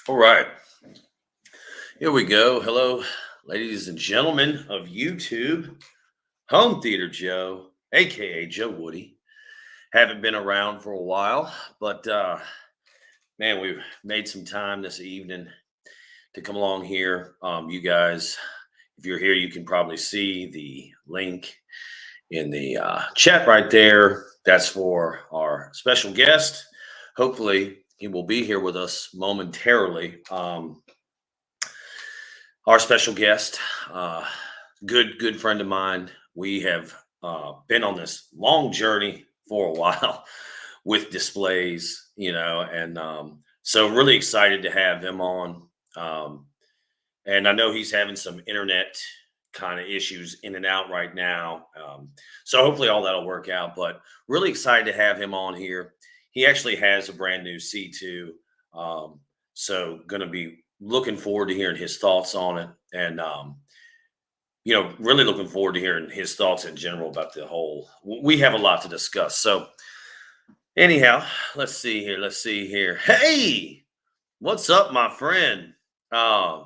All right, here we go. Hello, ladies and gentlemen of YouTube. Home Theater Joe, aka Joe Woody. Haven't been around for a while, but man, we've made some time this evening to come along here. You guys, if you're here, you can probably see the link in the chat right there. That's for our special guest. Hopefully, he will be here with us momentarily. Our special guest, uh, good friend of mine. We have been on this long journey for a while with displays, and so really excited to have him on. Um, and I know he's having some internet kind of issues in and out right now, so hopefully all that'll work out. But really excited to have him on here. He actually has a brand new C2, so going to be looking forward to hearing his thoughts on it, and really looking forward to hearing his thoughts in general about the whole. We have a lot to discuss. So anyhow, let's see here. Let's see here. Hey, what's up, my friend? Uh,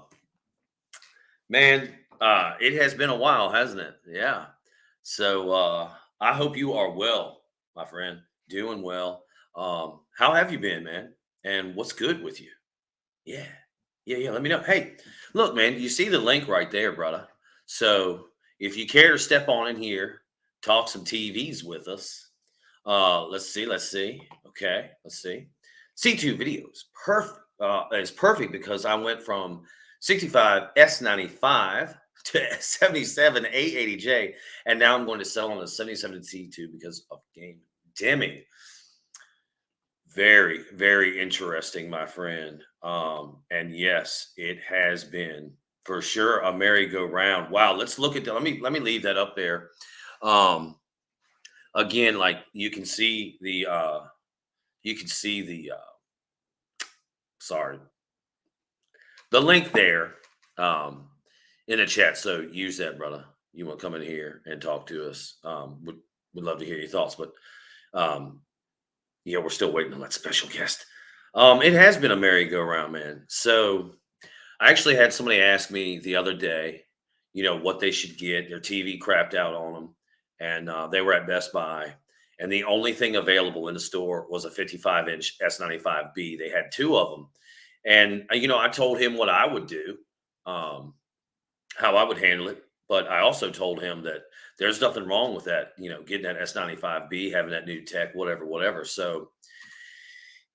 man, it has been a while, hasn't it? Yeah. So I hope you are well, my friend. Doing well. How have you been, man? And what's good with you? Yeah. Yeah. Let me know. Hey, look, man, you see the link right there, brother. So if you care to step on in here, talk some TVs with us. Let's see. Let's see. Okay. Let's see. C2 videos. Perfect. It's perfect because I went from 65 S95 to 77 A80J, and now I'm going to sell on a 77 C2 because of game dimming. Very, very interesting, my friend. And yes, it has been for sure a merry-go-round. Wow, let's look at that. Let me leave that up there. Um, again, like you can see the sorry, the link there in the chat. So use that, brother. You want to come in here and talk to us. Would love to hear your thoughts, but um yeah, we're still waiting on that special guest. It has been a merry-go-round, man. So I actually had somebody ask me the other day, what they should get. Their TV crapped out on them, and they were at Best Buy, and the only thing available in the store was a 55-inch S95B. They had two of them, and I told him what I would do, um, how I would handle it, but I also told him that there's nothing wrong with that. Getting that S95B, having that new tech, whatever, whatever. So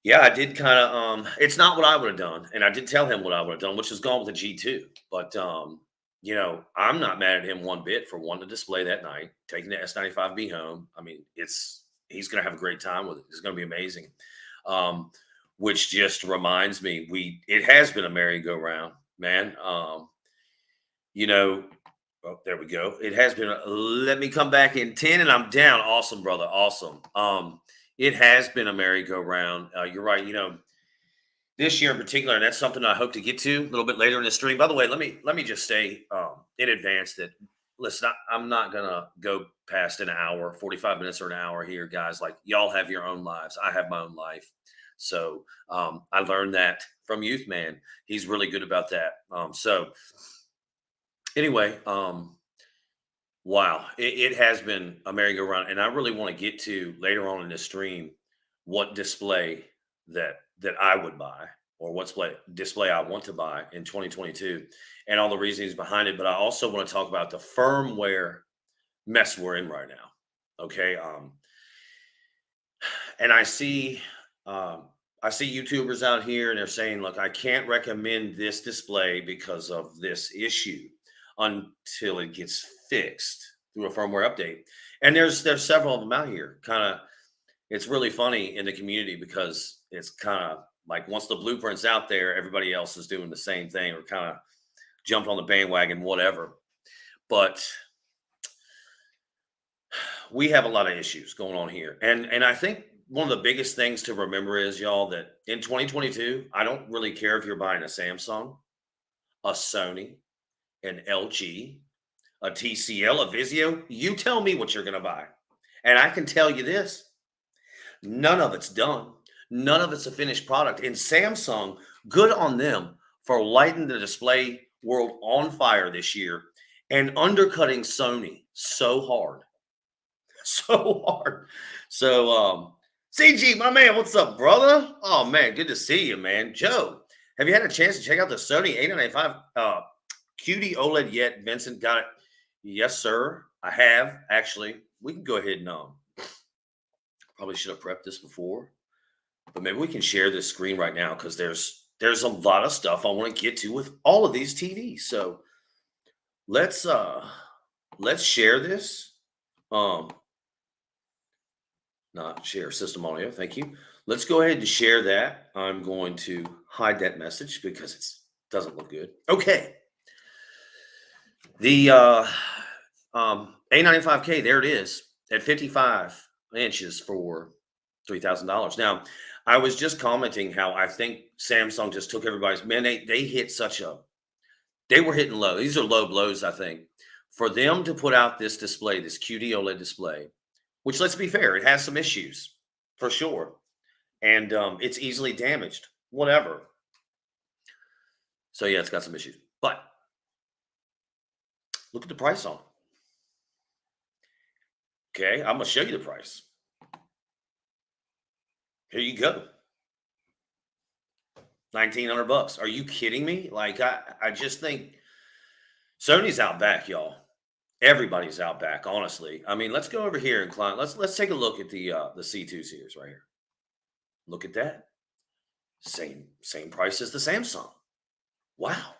yeah, I did kind of. It's not what I would have done, and I did tell him what I would have done, which is gone with the G2. But I'm not mad at him one bit for wanting to display that night, taking the S95B home. I mean, he's going to have a great time with it. It's going to be amazing. Um, which just reminds me, it has been a merry-go-round, man. You know, oh, there we go. It has been. Let me come back in 10, and I'm down. Awesome, brother. Awesome. It has been a merry-go-round. You're right. This year in particular, and that's something I hope to get to a little bit later in the stream. By the way, let me just say in advance that listen, I'm not gonna go past an hour, 45 minutes or an hour here, guys. Like y'all have your own lives. I have my own life. So I learned that from Youth Man. He's really good about that. So anyway, wow, it has been a merry-go-round, and I really want to get to later on in this stream what display that I would buy, or what display I want to buy in 2022, and all the reasons behind it. But I also want to talk about the firmware mess we're in right now. Okay, and um, I see YouTubers out here, and they're saying, "Look, I can't recommend this display because of this issue until it gets fixed through a firmware update." And there's several of them out here. It's really funny in the community because it's kind of like once the blueprint's out there, everybody else is doing the same thing or kind of jumped on the bandwagon, whatever. But we have a lot of issues going on here. And I think one of the biggest things to remember is, y'all, that in 2022, I don't really care if you're buying a Samsung, a Sony, an LG, a TCL, a Vizio. You tell me what you're going to buy. And I can tell you this: none of it's done. None of it's a finished product. And Samsung, good on them for lighting the display world on fire this year and undercutting Sony so hard. So hard. So CG, my man, what's up, brother? Oh man, good to see you, man. Joe, have you had a chance to check out the Sony 895 QD OLED yet? Vincent got it. Yes, sir. I have actually. We can go ahead and probably should have prepped this before, but maybe we can share this screen right now because there's a lot of stuff I want to get to with all of these TVs. So let's let's share this. Um, Not share system audio. Thank you. Let's go ahead and share that. I'm going to hide that message because it doesn't look good. Okay. The A95K, there it is at 55 inches for $3,000. Now, I was just commenting how I think Samsung just took everybody's man. They hit such a they were hitting low. These are low blows, I think, for them to put out this display, this QD OLED display, which let's be fair, it has some issues for sure, and it's easily damaged. Whatever. So yeah, it's got some issues, but look at the price on it. Okay, I'm gonna show you the price. Here you go. 1,900 bucks. Are you kidding me? Like I just think Sony's out back, y'all. Everybody's out back, honestly. I mean, let's go over here and climb. Let's take a look at the C2 series right here. Look at that. Same price as the Samsung. Wow.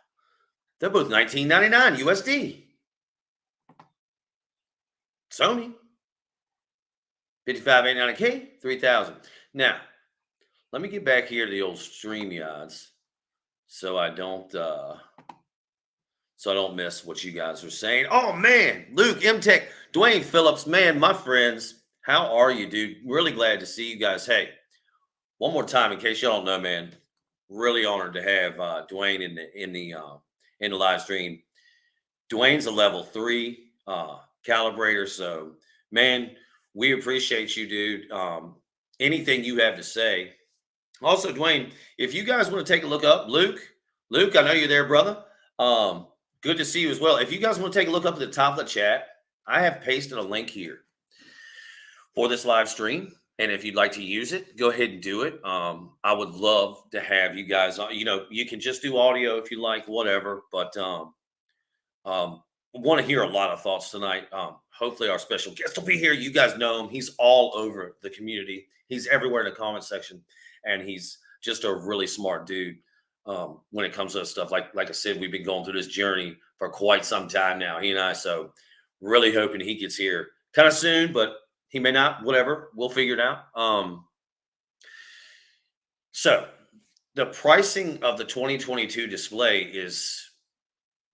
They're both 19.99 USD. Sony 55.89K, 3,000. Now, let me get back here to the old StreamYards so I don't miss what you guys are saying. Oh man, Luke, MTech, Dwayne Phillips, man, my friends, how are you, dude? Really glad to see you guys. Hey, one more time, in case y'all don't know, man, really honored to have Dwayne in the live stream. Dwayne's a level 3 calibrator, so man, we appreciate you, dude. Anything you have to say. Also, Dwayne, if you guys want to take a look up Luke, I know you're there, brother. Good to see you as well. If you guys want to take a look up at the top of the chat, I have pasted a link here for this live stream. And if you'd like to use it, go ahead and do it. I would love to have you guys on. You know, you can just do audio if you like, whatever. But want to hear a lot of thoughts tonight. Hopefully, our special guest will be here. You guys know him. He's all over the community. He's everywhere in the comment section, and he's just a really smart dude. When it comes to stuff like I said, we've been going through this journey for quite some time now, he and I. So really hoping he gets here kind of soon, but he may not. Whatever, we'll figure it out. So the pricing of the 2022 display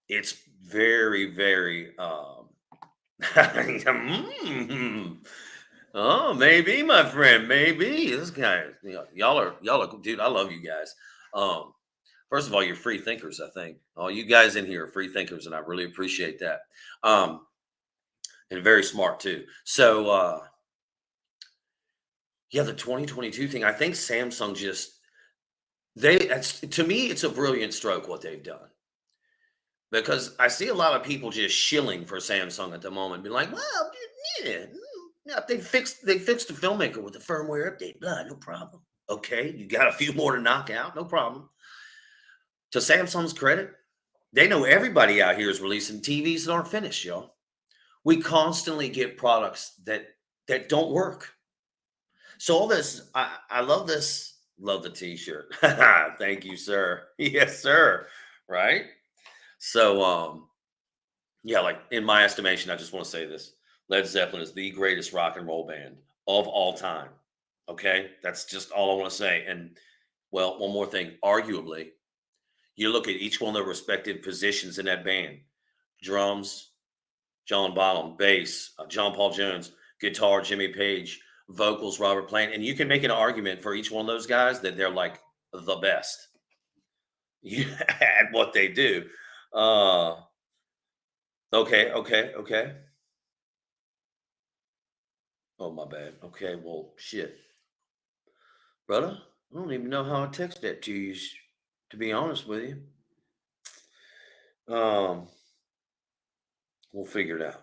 it's very very oh, maybe, my friend, maybe this guy. Y'all are dude. I love you guys. First of all, you're free thinkers. I think all you guys in here are free thinkers, and I really appreciate that. And very smart too. So yeah, the 2022 thing. I think Samsung to me, it's a brilliant stroke what they've done because I see a lot of people just shilling for Samsung at the moment, be like, well, yeah, yeah, they fixed the filmmaker with the firmware update. Blah, no problem. Okay, you got a few more to knock out, no problem. To Samsung's credit, they know everybody out here is releasing TVs that aren't finished, y'all. We constantly get products that don't work. So all this, I love this. Love the T-shirt. Thank you, sir. Yes, sir. Right. So yeah, like in my estimation, I just want to say this: Led Zeppelin is the greatest rock and roll band of all time. Okay, that's just all I want to say. And well, one more thing. Arguably, you look at each one of their respective positions in that band: drums, John Bonham; bass, John Paul Jones; guitar, Jimmy Page; vocals, Robert Plant. And you can make an argument for each one of those guys that they're like the best at what they do. Uh, okay. Oh, my bad. Okay, well, shit. brother. I don't even know how I text that to you, to be honest with you. Um, we'll figure it out.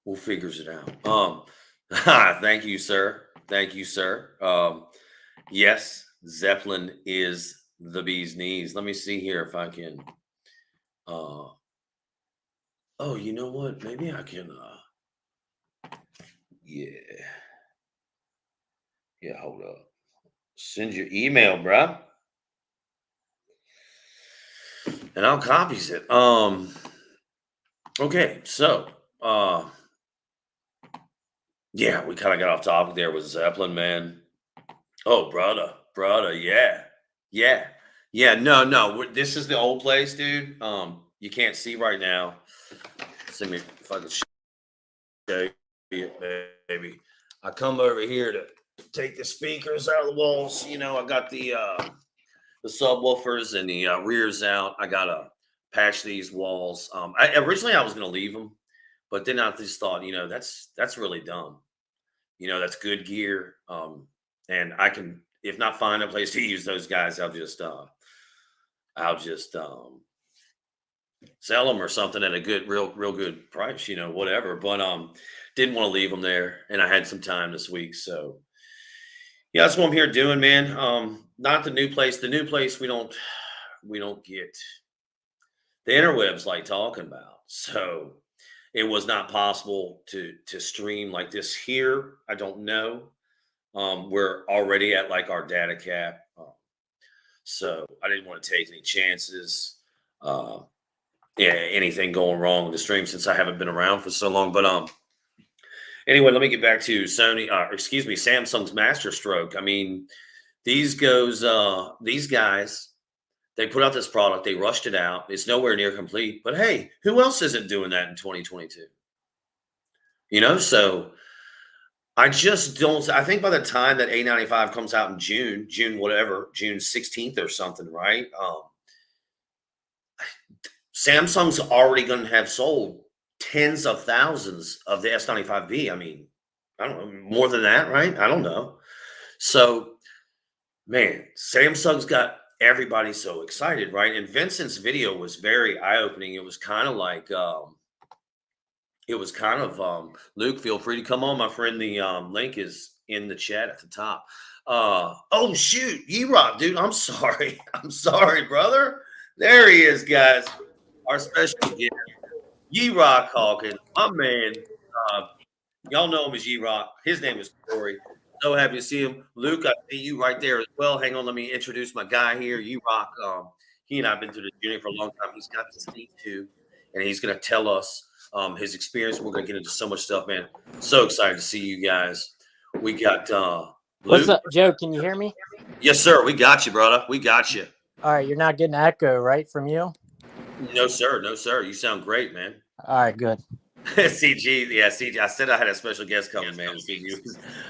We'll figures it out. Thank you, sir. Thank you, sir. Yes, Zeppelin is the bee's knees. Let me see here if I can. Uh, oh, you know what? Maybe I can. Yeah, yeah. Hold up. Send your email, bruh, and I'll copies it. Okay, so yeah, we kind of got off topic there with Zeppelin, man. Oh, brother, yeah, yeah, yeah. No, no, this is the old place, dude. You can't see right now. Let me if I can show you, baby. I come over here to take the speakers out of the walls. You know, I got the subwoofers and the rears out. I gotta patch these walls. Originally I was gonna leave them, but then I just thought, that's really dumb. That's good gear. And I can, if not find a place to use those guys, I'll just sell them or something at a good, real good price, whatever. But didn't want to leave them there, and I had some time this week, so yeah, that's what I'm here doing, man. Not the new place. The new place we don't get the interwebs like talking about. So it was not possible to stream like this here. I don't know. We're already at like our data cap. So I didn't want to take any chances. Uh, yeah, anything going wrong with the stream since I haven't been around for so long. But anyway, let me get back to Sony. Excuse me, Samsung's Master Stroke. I mean, these guys, they put out this product. They rushed it out. It's nowhere near complete. But hey, who else isn't doing that in 2022? So I just don't. I think by the time that A95 comes out in June whatever, June 16th or something, right? Samsung's already going to have sold tens of thousands of the S95B. I mean, I don't know, more than that, right? I don't know. So, man, Samsung's got everybody so excited, right? And Vincent's video was very eye-opening. It was kind of like, Luke, feel free to come on, my friend. The link is in the chat at the top. Oh shoot, Rock, dude. I'm sorry. I'm sorry, brother. There he is, guys. Our special guest, Rock Hawkins, my man. Uh, y'all know him as Rock. His name is Corey. So happy to see him. Luke, I see you right there as well. Hang on, let me introduce my guy here, Rock. He and I have been through the journey for a long time. He's got the C2, and he's going to tell us his experience. We're going to get into so much stuff, man. So excited to see you guys. We got Luke. What's up, Joe? Can you hear me? Yes, sir. We got you, brother. We got you. All right, you're not getting echo, right, from you? No, sir. No, sir. You sound great, man. All right, good. CG, yeah, CG. I said I had a special guest coming, man. CG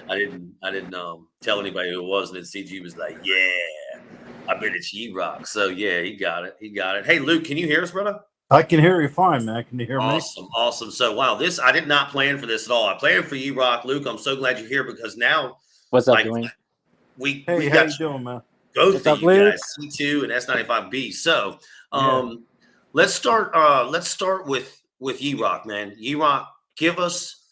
I didn't tell anybody who it was, and then CG was like, "Yeah, I bet it's Rock." So yeah, he got it. He got it. Hey, Luke, can you hear us, brother? I can hear you fine, man. Can you hear me? Awesome. So wow, I did not plan for this at all. I planned for Rock, Luke. I'm so glad you're here because now, what's up, Dwayne? We how got you doing, man? Both of you guys, C2 and S95B. So let's start with Rock, man. Rock, give us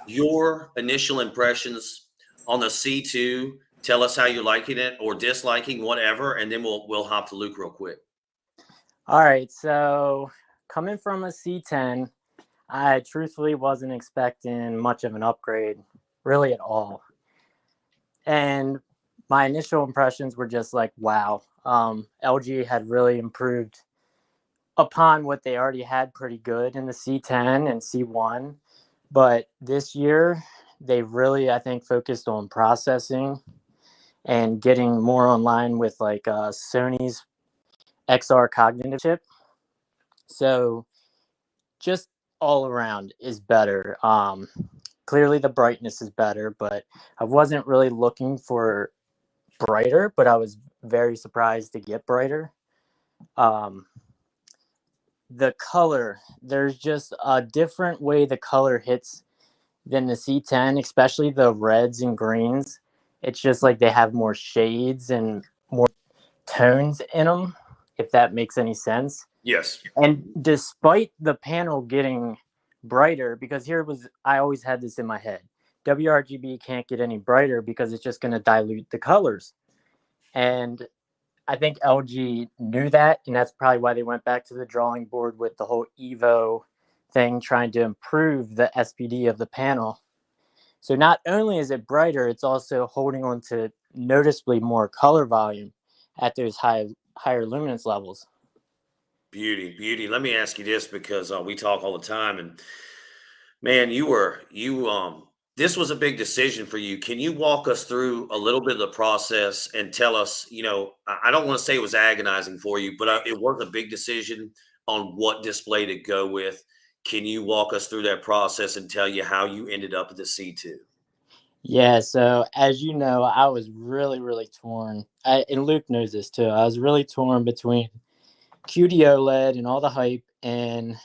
your initial impressions on the C2. Tell us how you're liking it or disliking, whatever, and then we'll hop to Luke real quick. All right, so coming from a C10, I truthfully wasn't expecting much of an upgrade, really at all. And my initial impressions were just like, wow, LG had really improved upon what they already had pretty good in the C10 and C1. But this year, they really, I think, focused on processing and getting more online with like Sony's XR cognitive chip. So just all around is better. Clearly the brightness is better, but I wasn't really looking for brighter, but I was very surprised to get brighter. The color, there's just a different way the color hits than the C10, especially the reds and greens. It's just like they have more shades and more tones in them, if that makes any sense. Yes. And despite the panel getting brighter, because I always had this in my head, WRGB can't get any brighter because it's just going to dilute the colors. And I think LG knew that, and that's probably why they went back to the drawing board with the whole Evo thing, trying to improve the SPD of the panel. So not only is it brighter, it's also holding on to noticeably more color volume at those higher luminance levels. Beauty, beauty. Let me ask you this because we talk all the time, and man, this was a big decision for you. Can you walk us through a little bit of the process and tell us, I don't want to say it was agonizing for you, but it was a big decision on what display to go with. Can you walk us through that process and tell you how you ended up at the C2? Yeah, so as you know, I was really, really torn. And Luke knows this too. I was really torn between QD OLED and all the hype, and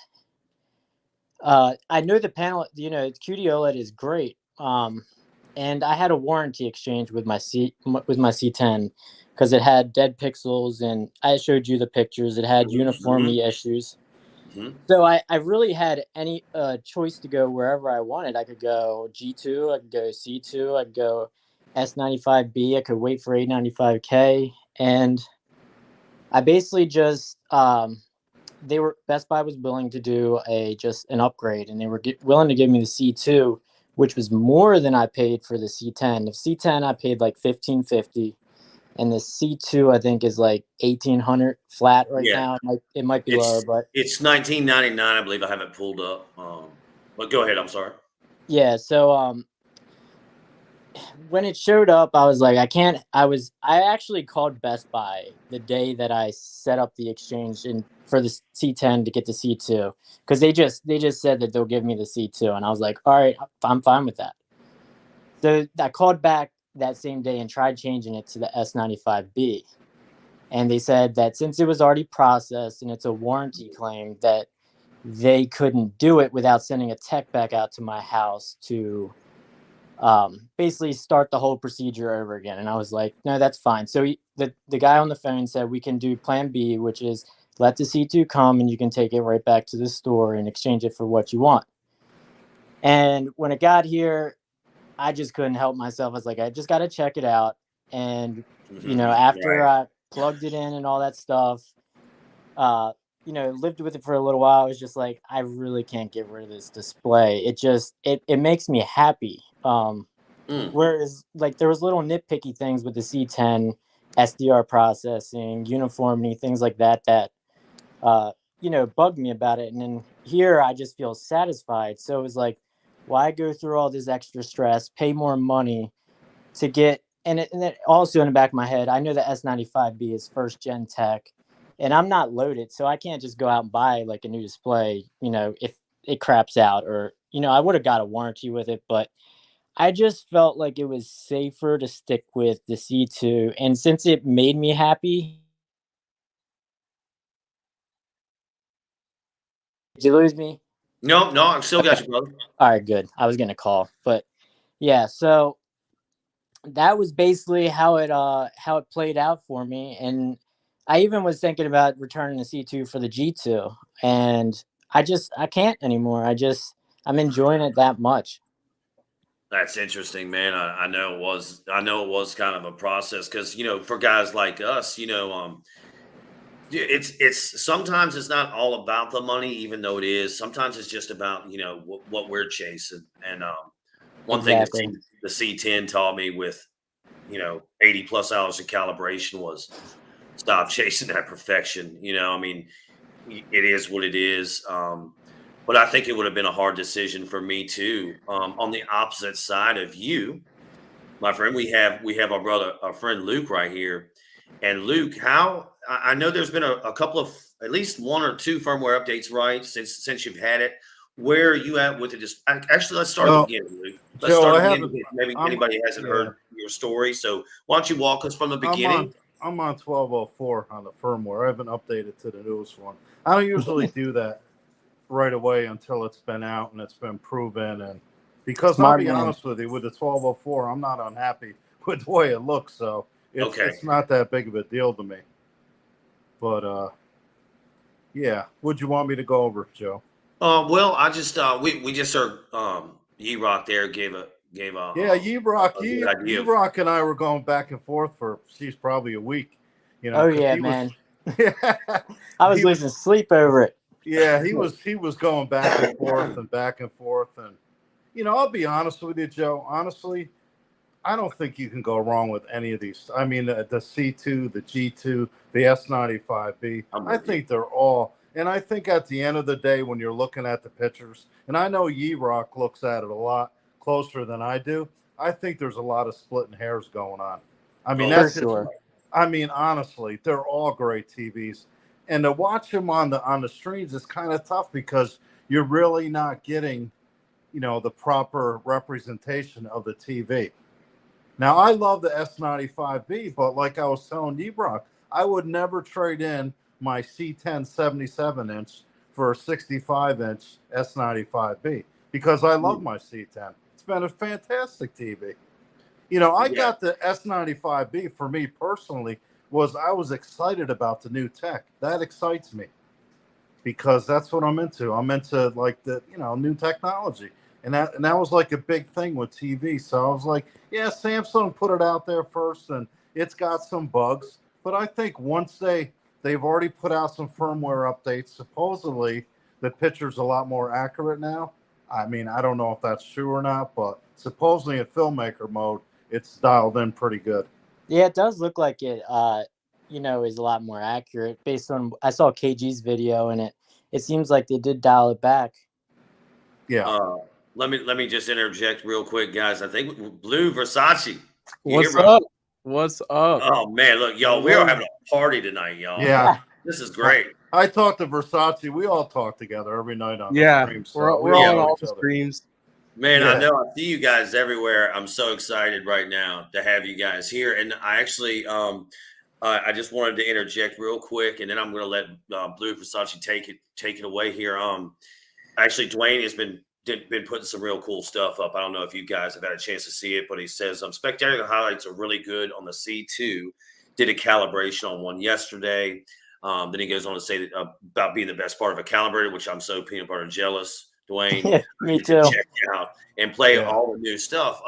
I know the panel. QD OLED is great. And I had a warranty exchange with my C10 because it had dead pixels, and I showed you the pictures. It had uniformity issues. Mm-hmm. So I really had any choice to go wherever I wanted. I could go G2, I could go C2, I could go S95B, I could wait for 895K. And I basically just, Best Buy was willing to do just an upgrade, and they were willing to give me the C2, which was more than I paid for the C10. The C10 I paid like $1,550. And the C2 I think is like 1,800 flat right now. It might be lower, but it's 1999, I believe. I have it pulled up. But go ahead. I'm sorry. yeah. So when it showed up, I was like, I actually called Best Buy the day that I set up the exchange for the C10 to get the C2, because they just said that they'll give me the C2, and I was like, all right, I'm fine with that. So I called back that same day and tried changing it to the S95B. And they said that since it was already processed and it's a warranty claim, that they couldn't do it without sending a tech back out to my house to basically start the whole procedure over again. And I was like, no, that's fine. So the guy on the phone said we can do plan B, which is let the C2 come and you can take it right back to the store and exchange it for what you want. And when it got here, I just couldn't help myself. I was like, I just got to check it out. And, after Right. I plugged it in and all that stuff, lived with it for a little while. I was just like, I really can't get rid of this display. It makes me happy. Whereas like there was little nitpicky things with the C10, SDR processing, uniformity, things like that bugged me about it. And then here I just feel satisfied. So it was like, why go through all this extra stress, pay more money to get, and it also in the back of my head, I know the S95B is first gen tech, and I'm not loaded, so I can't just go out and buy like a new display, if it craps out, or, I would have got a warranty with it, but I just felt like it was safer to stick with the C2. And since it made me happy, did you lose me? No, I still got you, brother. All right, good. I was going to call, but yeah, so that was basically how it played out for me. And I even was thinking about returning the C2 for the G2, and I can't anymore. I'm enjoying it that much. That's interesting, man. I know it was kind of a process because for guys like us, it's sometimes it's not all about the money, even though it is. Sometimes it's just about what we're chasing. And one thing Exactly. the C10 taught me with 80 plus hours of calibration was stop chasing that perfection. I mean, it is what it is. But I think it would have been a hard decision for me too. On the opposite side of you, my friend, we have our friend Luke right here. And Luke, how I know there's been a couple of at least one or two firmware updates, right? Since you've had it. Where are you at with it? Actually, let's start at the beginning, Luke. Let's Joe, start I at the haven't. beginning. Maybe I'm anybody hasn't heard your story. So why don't you walk us from the beginning? I'm on 1204 on the firmware. I haven't updated to the newest one. I don't usually do that right away until it's been out and it's been proven. And because Smart I'll be man. honest with you, with the 1204, I'm not unhappy with the way it looks. So Okay. it's not that big of a deal to me. But yeah, what'd you want me to go over, Joe? Well, I just we just heard Ye Rock there gave a Yeah, Ye-Rock, a good idea of Ye-Rock and I were going back and forth for she's probably a week, Oh because yeah, he man. was I was he losing sleep over it. yeah, he was going back and forth and back and forth, and I'll be honest with you, Joe. Honestly, I don't think you can go wrong with any of these. I mean, the C2, the G2, the S95B. I'm I with you. think they're all, and I think at the end of the day, when you're looking at the pictures, and I know Ye-Rock looks at it a lot closer than I do. I think there's a lot of splitting hairs going on. I mean, Oh, For that's just. sure. I mean, honestly, they're all great TVs, and to watch them on the screens is kind of tough because you're really not getting, the proper representation of the TV. Now, I love the S95B, but like I was telling you, Brock, I would never trade in my C10 77-inch for a 65-inch S95B because I love my C10. It's been a fantastic TV. I Yeah. got the S95B for me personally I was excited about the new tech. That excites me because that's what I'm into. I'm into like the new technology, and that was like a big thing with TV. So I was like, yeah, Samsung put it out there first, and it's got some bugs, but I think once they've already put out some firmware updates. Supposedly the picture's a lot more accurate now. I mean, I don't know if that's true or not, but supposedly in filmmaker mode, it's dialed in pretty good. Yeah, it does look like it. Is a lot more accurate based on I saw KG's video, and it seems like they did dial it back. Yeah. Let me just interject real quick, guys. I think Blue Versace. You What's hear, bro? up? What's up? Oh man, look, y'all, we are having a party tonight, y'all. Yeah. This is great. I talked to Versace. We all talk together every night on the Yeah, stream. we're So all on know all each the other. streams. Man, Yeah. I know I see you guys everywhere. I'm so excited right now to have you guys here. And I actually I just wanted to interject real quick, and then I'm going to let Blue Versace take it away here. Actually, Dwayne has been putting some real cool stuff up. I don't know if you guys have had a chance to see it, but he says spectacular highlights are really good on the C2. Did a calibration on one yesterday. Then he goes on to say that, about being the best part of a calibrator, which I'm so peanut butter jealous, Dwayne. Yeah, me Get to too. check it out and play Yeah. all the new stuff.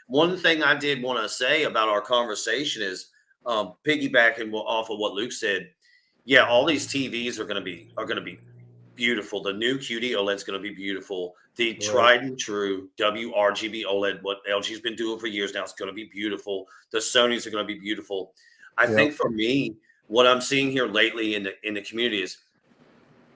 One thing I did want to say about our conversation is piggybacking off of what Luke said. Yeah, all these TVs are going to be beautiful. The new QD OLED is going to be beautiful. The tried and true WRGB OLED, what LG's been doing for years now, is going to be beautiful. The Sonys are going to be beautiful. I think for me, what I'm seeing here lately in the community is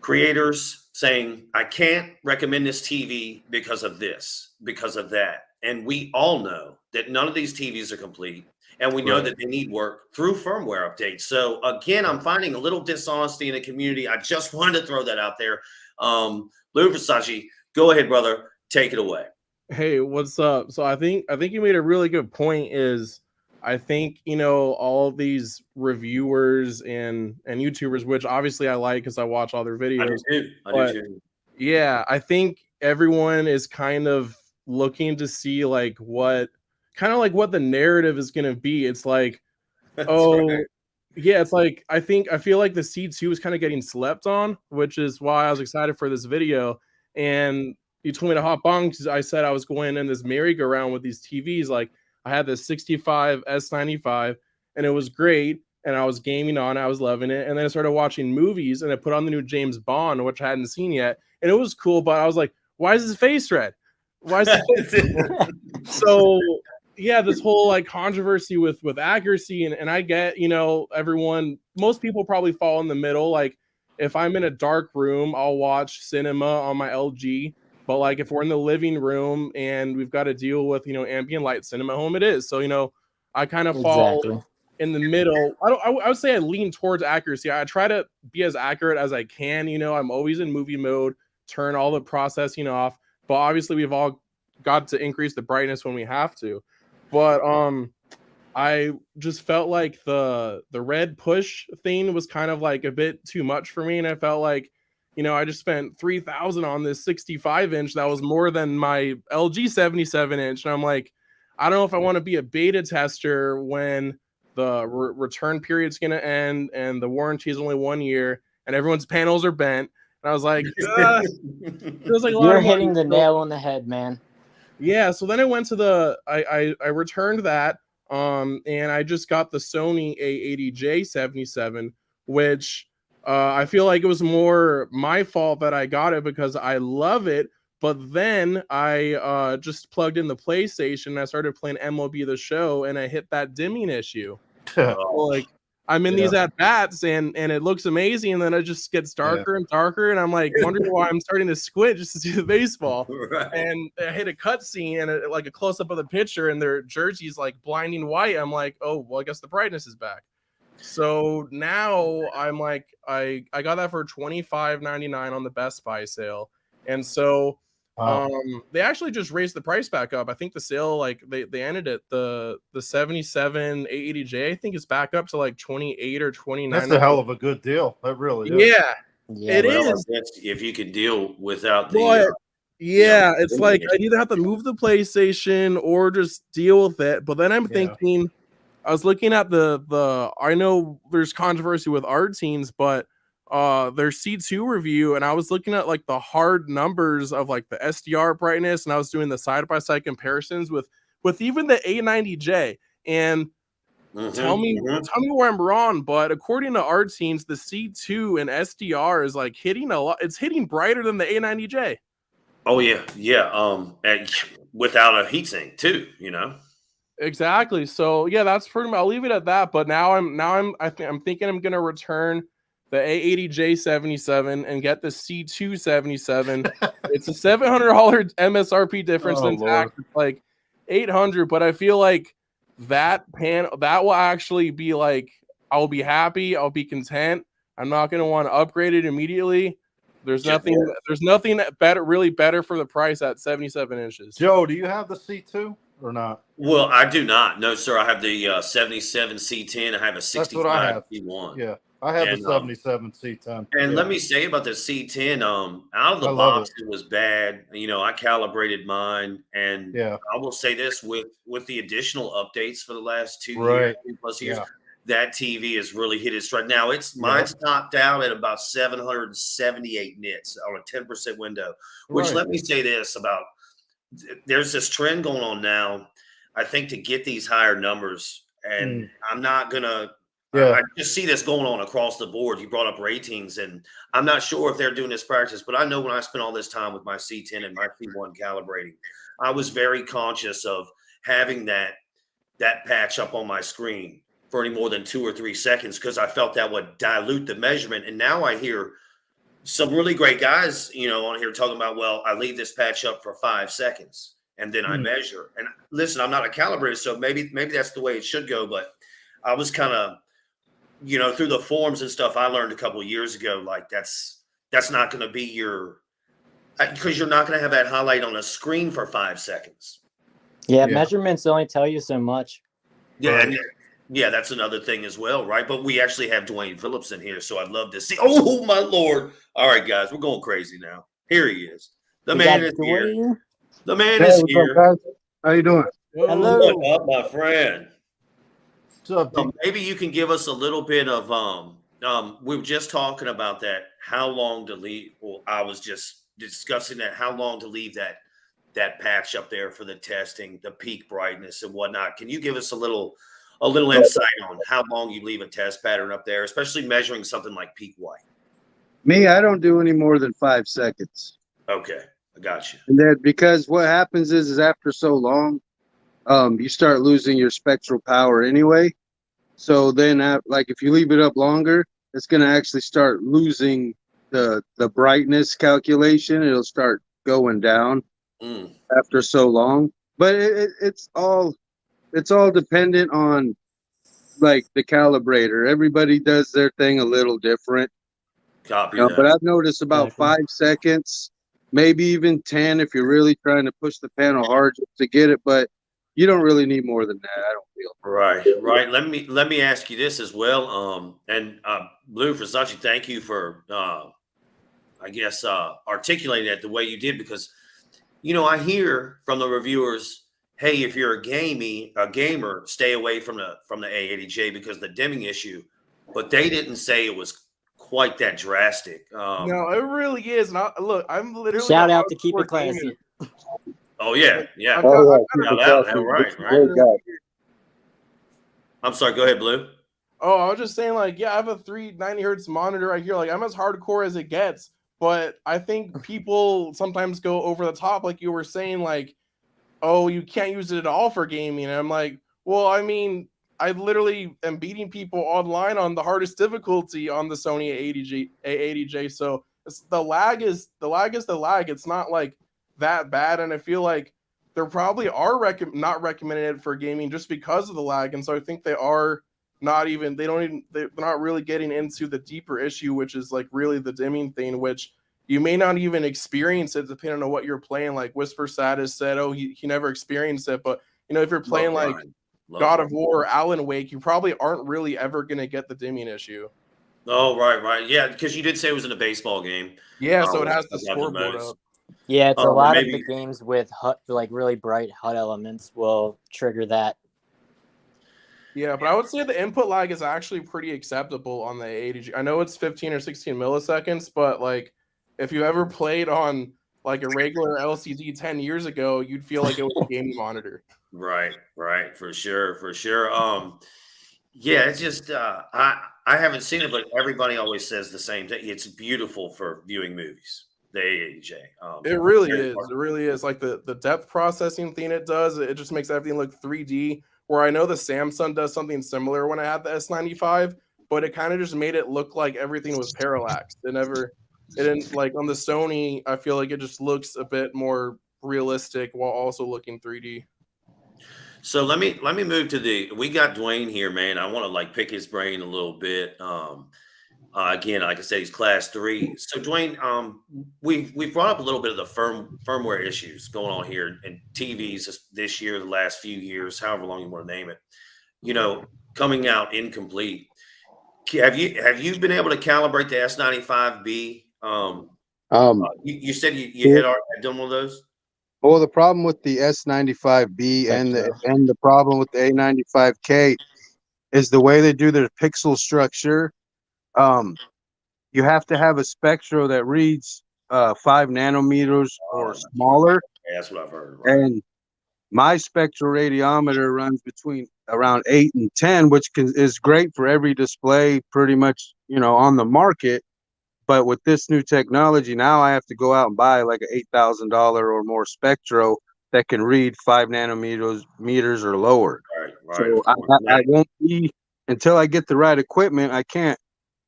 creators saying, I can't recommend this TV because of this, because of that. And we all know that none of these TVs are complete. And we know that they need work through firmware updates. So again, I'm finding a little dishonesty in the community. I just wanted to throw that out there. Lou Versace, go ahead, brother. Take it away. Hey, what's up? So I think you made a really good point. Is I think all of these reviewers and YouTubers, which obviously I like because I watch all their videos. I do too. Yeah, I think everyone is kind of looking to see like what the narrative is going to be. It's like, Right. yeah, it's like I feel like the C2 is kind of getting slept on, which is why I was excited for this video. And you told me to hop on because I said I was going in this merry-go-round with these TVs. Like I had this 65 S95 and it was great. And I was gaming on it. I was loving it. And then I started watching movies and I put on the new James Bond, which I hadn't seen yet. And it was cool, but I was like, why is his face red? Why is his face So yeah, this whole like controversy with accuracy, and I get, most people probably fall in the middle. Like if I'm in a dark room, I'll watch cinema on my LG. But like if we're in the living room and we've got to deal with, ambient light cinema at home, it is. So, I kind of fall Exactly. in the middle. I would say I lean towards accuracy. I try to be as accurate as I can. I'm always in movie mode, turn all the processing off. But obviously we've all got to increase the brightness when we have to. But I just felt like the red push thing was kind of like a bit too much for me, and I felt like, I just spent $3,000 on this 65-inch that was more than my LG 77-inch, and I'm like, I don't know if I want to be a beta tester when the return period's going to end and the warranty is only 1 year and everyone's panels are bent. And I was like, feels like a lot You're of money. hitting the nail on the head, man. Yeah, so then I went to I returned that, and I just got the Sony A80J 77, which I feel like it was more my fault that I got it because I love it. But then I just plugged in the PlayStation and I started playing MLB The Show, and I hit that dimming issue. So, like, I'm in these at bats and it looks amazing, and then it just gets darker and darker, and I'm like wondering why I'm starting to squint just to see the baseball. Right. And I hit a cutscene and like a close up of the pitcher, and their jersey's like blinding white. I'm like, oh well, I guess the brightness is back. So now I'm like, I got that for $25.99 on the Best Buy sale, and so they actually just raised the price back up. I think the sale, like they ended it, the 77 A80J I think is back up to like 28 or 29. That's a hell of a good deal. That really is. Yeah, it Well, is. if you can deal without the But yeah, you know, it's like I either have to move the PlayStation or just deal with it. But then I'm thinking, I was looking at the I know there's controversy with art teams, but their C2 review, and I was looking at like the hard numbers of like the SDR brightness, and I was doing the side-by-side comparisons with even the A90J. And tell me where I'm wrong, but according to art teams, the C2 and SDR is like hitting a lot. It's hitting brighter than the A90J. Oh yeah. And without a heatsink too, you know. Exactly. So yeah, that's pretty much. I'll leave it at that. But I'm thinking I'm gonna return the A80J 77 and get the C2 77. It's a $700 MSRP difference in tax. It's like $800, but I feel like that will actually be like, I'll be happy, I'll be content. I'm not gonna want to upgrade it immediately. There's nothing really better for the price at 77 inches. Joe, do you have the C2 or not? Well, I do not. No, sir. I have the 77 C10. I have a 65 C1. Yeah, I have the 77 C10. And let me say about the C10, out of the box, it was bad. You know, I calibrated mine, and I will say this with the additional updates for the last 2 years, 2+ years, that TV has really hit its stride. Now mine's topped out at about 778 nits on a 10% window, which let me say this about, there's this trend going on now, I think, to get these higher numbers, and I'm not gonna. I just see this going on across the board. You brought up ratings, and I'm not sure if they're doing this practice, but I know when I spent all this time with my C10 and my C1 calibrating, I was very conscious of having that patch up on my screen for any more than 2 or 3 seconds, because I felt that would dilute the measurement. And now I hear some really great guys, you know, on here talking about, well, I leave this patch up for 5 seconds and then I measure. And listen, I'm not a calibrator, so maybe that's the way it should go. But I was kind of, you know, through the forums and stuff I learned a couple of years ago, like that's not going to be your, because you're not going to have that highlight on a screen for 5 seconds. Yeah, measurements only tell you so much. Yeah, that's another thing as well, right? But we actually have Dwayne Phillips in here, so I'd love to see. Oh my Lord! All right, guys, we're going crazy now. Here he is. The man is here. The man is here. Guys? How you doing? Hello. What up, my friend? So maybe you can give us a little bit of we were just talking about that. How long to leave? Well, I was just discussing that. How long to leave that patch up there for the testing, the peak brightness and whatnot? Can you give us a little insight on how long you leave a test pattern up there, especially measuring something like peak white? Me, I don't do any more than 5 seconds. Okay, I got you. And then because what happens is after so long, you start losing your spectral power anyway. So then, like if you leave it up longer, it's going to actually start losing the brightness calculation. It'll start going down after so long. But it's all dependent on like the calibrator. Everybody does their thing a little different. Copy that. But I've noticed about 5 seconds, maybe even 10 if you're really trying to push the panel hard just to get it. But you don't really need more than that, I don't feel. Right. Let me ask you this as well. And Blue Versace, thank you for articulating that the way you did, because you know, I hear from the reviewers, hey, if you're a gamer, stay away from the A80J because of the dimming issue. But they didn't say it was quite that drastic. No, it really is. Not look, I'm literally a Shout out to Keep It hardcore gamer. Classy. Oh yeah, Like, yeah. I've Oh got, yeah, I've keep got it a Now that, classy. right, It's a right. great guy. I'm sorry. Go ahead, Blue. Oh, I was just saying, like, yeah, I have a 390 hertz monitor right here. Like, I'm as hardcore as it gets. But I think people sometimes go over the top, like you were saying, like, oh, you can't use it at all for gaming. And I'm like, well, I mean, I literally am beating people online on the hardest difficulty on the Sony A80J. So the lag is the lag. It's not like that bad, and I feel like there probably are not recommending it for gaming just because of the lag. And so I think they are not even they're not really getting into the deeper issue, which is like really the dimming thing, which you may not even experience it depending on what you're playing. Like Whisper Sad has said, oh, he never experienced it. But you know, if you're playing Love like Brian. Love God Brian. of War or Alan Wake, you probably aren't really ever gonna get the dimming issue. Oh, right. Yeah, because you did say it was in a baseball game. Yeah, so it has the I've got the scoreboard notes. up. Yeah, it's a Or lot of the maybe games with HUD, like really bright HUD elements will trigger that. Yeah, but I would say the input lag is actually pretty acceptable on the A80G. I know it's 15 or 16 milliseconds, but like if you ever played on like a regular LCD 10 years ago, you'd feel like it was a gaming monitor. right, for sure. Yeah, it's just I haven't seen it, but everybody always says the same thing. It's beautiful for viewing movies. The A80J. It really very is. hard. It really is. Like the depth processing thing it does, it just makes everything look 3D. Where I know the Samsung does something similar when I had the S95, but it kind of just made it look like everything was parallaxed. It didn't like on the Sony, I feel like it just looks a bit more realistic while also looking 3D. So let me move to we got Dwayne here, man. I want to like pick his brain a little bit. Again, like I said, he's class 3. So Dwayne, we've brought up a little bit of the firmware issues going on here in TVs this year, the last few years, however long you want to name it. You know, coming out incomplete. Have you been able to calibrate the S95B? You said you had done one of those. Well, the problem with the S95B and the problem with the A95K is the way they do their pixel structure. You have to have a spectro that reads 5 nanometers or smaller, Yeah, that's what I've heard. Right. and my spectral radiometer runs between around 8 and 10, which is great for every display pretty much, on the market. But with this new technology, now I have to go out and buy like an $8,000 or more spectro that can read 5 meters or lower. Right. So I won't be, until I get the right equipment, I can't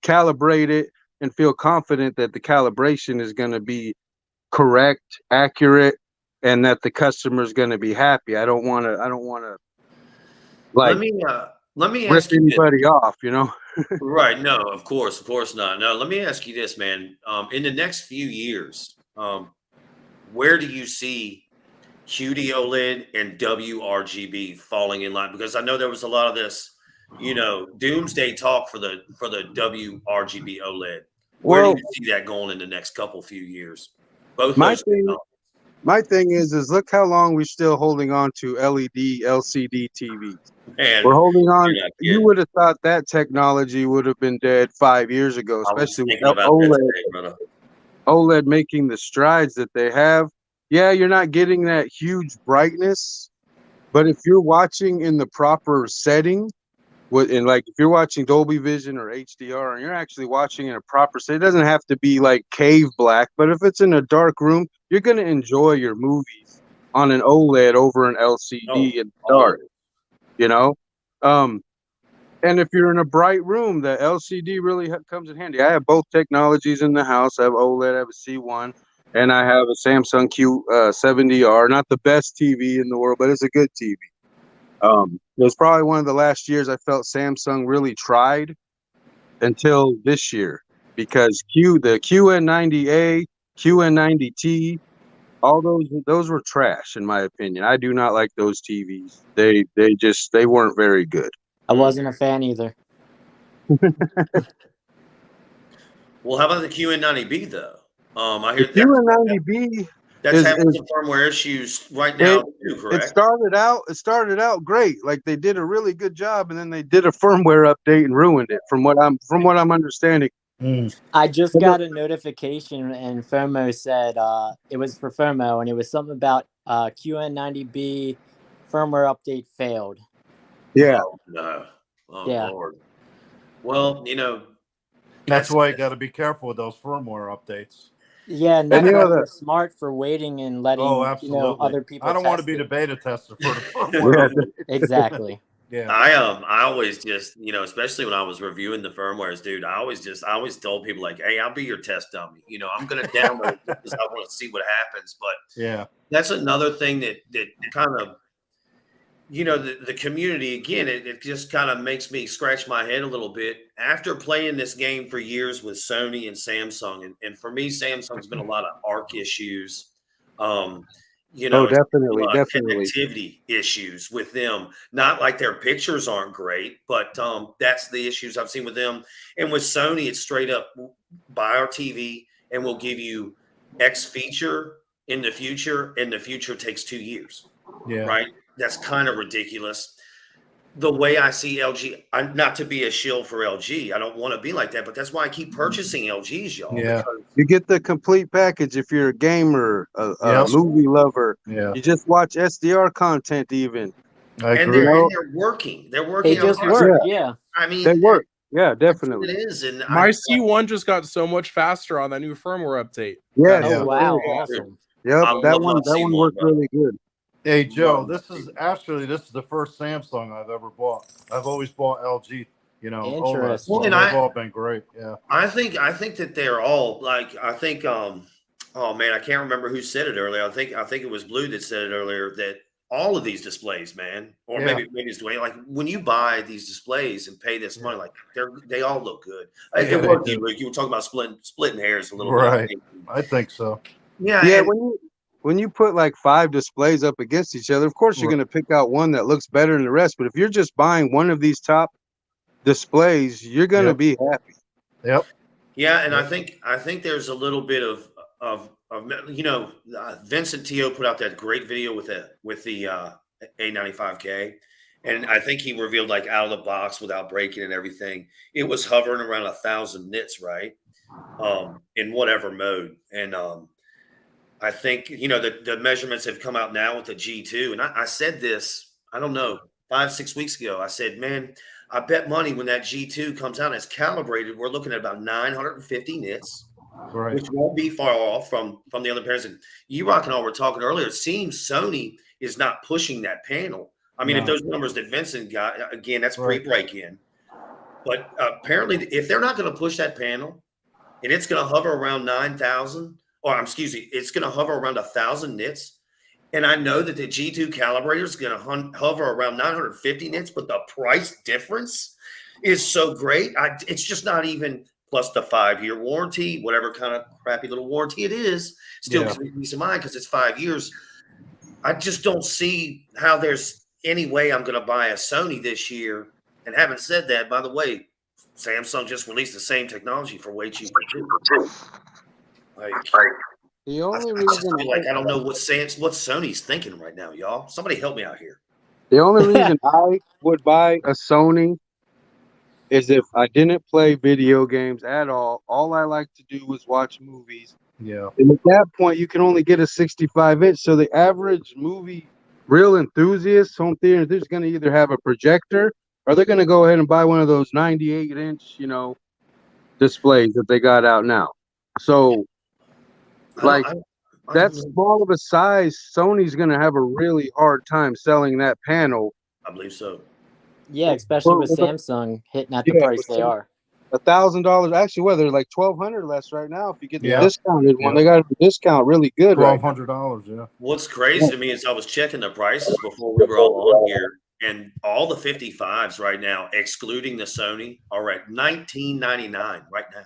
calibrate it and feel confident that the calibration is going to be correct, accurate, and that the customer is going to be happy. I don't want to like let me rip ask you this. anybody off, Right. No, of course not. No, let me ask you this, man. In the next few years, where do you see QD OLED and WRGB falling in line? Because I know there was a lot of this, doomsday talk for the WRGB OLED. Where do you see that going in the next few years? Both my those thing, technologies. my thing is look how long we're still holding on to LED, LCD TVs. And we're holding on. you're not You kidding. would have thought that technology would have been dead 5 years ago, I was especially with thinking about that OLED. today, brother. OLED making the strides that they have. Yeah, you're not getting that huge brightness, but if you're watching in the proper setting, like if you're watching Dolby Vision or HDR and you're actually watching in a proper setting, it doesn't have to be like cave black, but if it's in a dark room, you're going to enjoy your movies on an OLED over an LCD in dark, and if you're in a bright room, the LCD really comes in handy. I have both technologies in the house. I have OLED, I have a C1, and I have a Samsung Q70R. Not the best TV in the world, but it's a good TV. It was probably one of the last years I felt Samsung really tried until this year, because the QN90A, QN90T, all those were trash in my opinion. I do not like those TVs. They weren't very good. I wasn't a fan either. Well, how about the QN90B though? I hear The QN90B, That's having some firmware issues right now too, correct? It started out great. Like they did a really good job, and then they did a firmware update and ruined it. From what I'm understanding. I just got a notification, and FOMO said it was for FOMO, and it was something about QN90B firmware update failed. Yeah. Oh, no. Oh, Yeah. Lord. Well, That's why you got to be careful with those firmware updates. Yeah, and that's why we're smart for waiting and letting other people. I don't want to be the beta tester for the firmware. Exactly. Yeah. I always just, especially when I was reviewing the firmwares, dude, I always told people like, hey, I'll be your test dummy. I'm going to download it because I want to see what happens. But yeah, that's another thing that kind of, the community, again, it just kind of makes me scratch my head a little bit after playing this game for years with Sony and Samsung. And for me, Samsung's been a lot of ARC issues. Definitely. Connectivity issues with them. Not like their pictures aren't great, but that's the issues I've seen with them. And with Sony, it's straight up buy our TV and we'll give you X feature in the future, and the future takes 2 years. Yeah. Right? That's kind of ridiculous. The way I see LG, not to be a shill for LG, I don't want to be like that, but that's why I keep purchasing LGs, y'all. Yeah. You get the complete package if you're a gamer, a movie lover. Yeah. You just watch SDR content even. I agree. And they're working. They're working. They just work, yeah. I mean, they work. Yeah, definitely. It is. And my C1 just got so much faster on that new firmware update. Yeah. Oh, wow. Awesome. Yep. That one worked really good. Hey, Joe, this is the first Samsung I've ever bought. I've always bought LG, Interesting. Well, and they've all been great. Yeah. I think that they're all like, I think, oh man, I can't remember who said it earlier. I think it was Blue that said it earlier, that all of these displays, man, or maybe it's Dwayne, like when you buy these displays and pay this money, like they all look good. It worked, you were talking about splitting hairs a little bit. Right. I think so. Yeah. Yeah. When you put like 5 displays up against each other, of course you're going to pick out one that looks better than the rest. But if you're just buying one of these top displays, you're going to be happy. Yep. Yeah, and I think there's a little bit of Vincent Teo put out that great video with the A95K, and I think he revealed like out of the box without breaking and everything, it was hovering around 1,000 nits, right? In whatever mode, and I think, the measurements have come out now with the G2. And I said this, I don't know, 5-6 weeks ago. I said, man, I bet money when that G2 comes out and it's calibrated, we're looking at about 950 nits, right, which won't be far off from the other pairs. And E-Rock and I were talking earlier, it seems Sony is not pushing that panel. I mean, if those numbers that Vincent got, again, that's pre-break-in. But apparently, if they're not going to push that panel and it's going to hover around 9,000, it's going to hover around 1,000 nits. And I know that the G2 calibrator is going to hover around 950 nits, but the price difference is so great. It's just not even, plus the 5-year warranty, whatever kind of crappy little warranty it is, still gives me peace of mind because it's 5 years. I just don't see how there's any way I'm going to buy a Sony this year. And having said that, by the way, Samsung just released the same technology for way cheaper too. The only reason I don't know what Sony's thinking right now, y'all. Somebody help me out here. The only reason I would buy a Sony is if I didn't play video games at all. All I like to do was watch movies. Yeah. And at that point, you can only get a 65-inch. So the average movie real enthusiast, home theater, they're going to either have a projector or they're going to go ahead and buy one of those 98-inch, displays that they got out now. So, that small of a size, Sony's going to have a really hard time selling that panel. I believe so. Yeah, especially with Samsung hitting at the price they are. $1,000, actually, they're like $1,200 less right now. If you get the discounted one, they got a discount really good. $1,200, yeah. What's crazy to me is I was checking the prices before we were all on here, and all the 55s right now, excluding the Sony, are at $19.99 right now.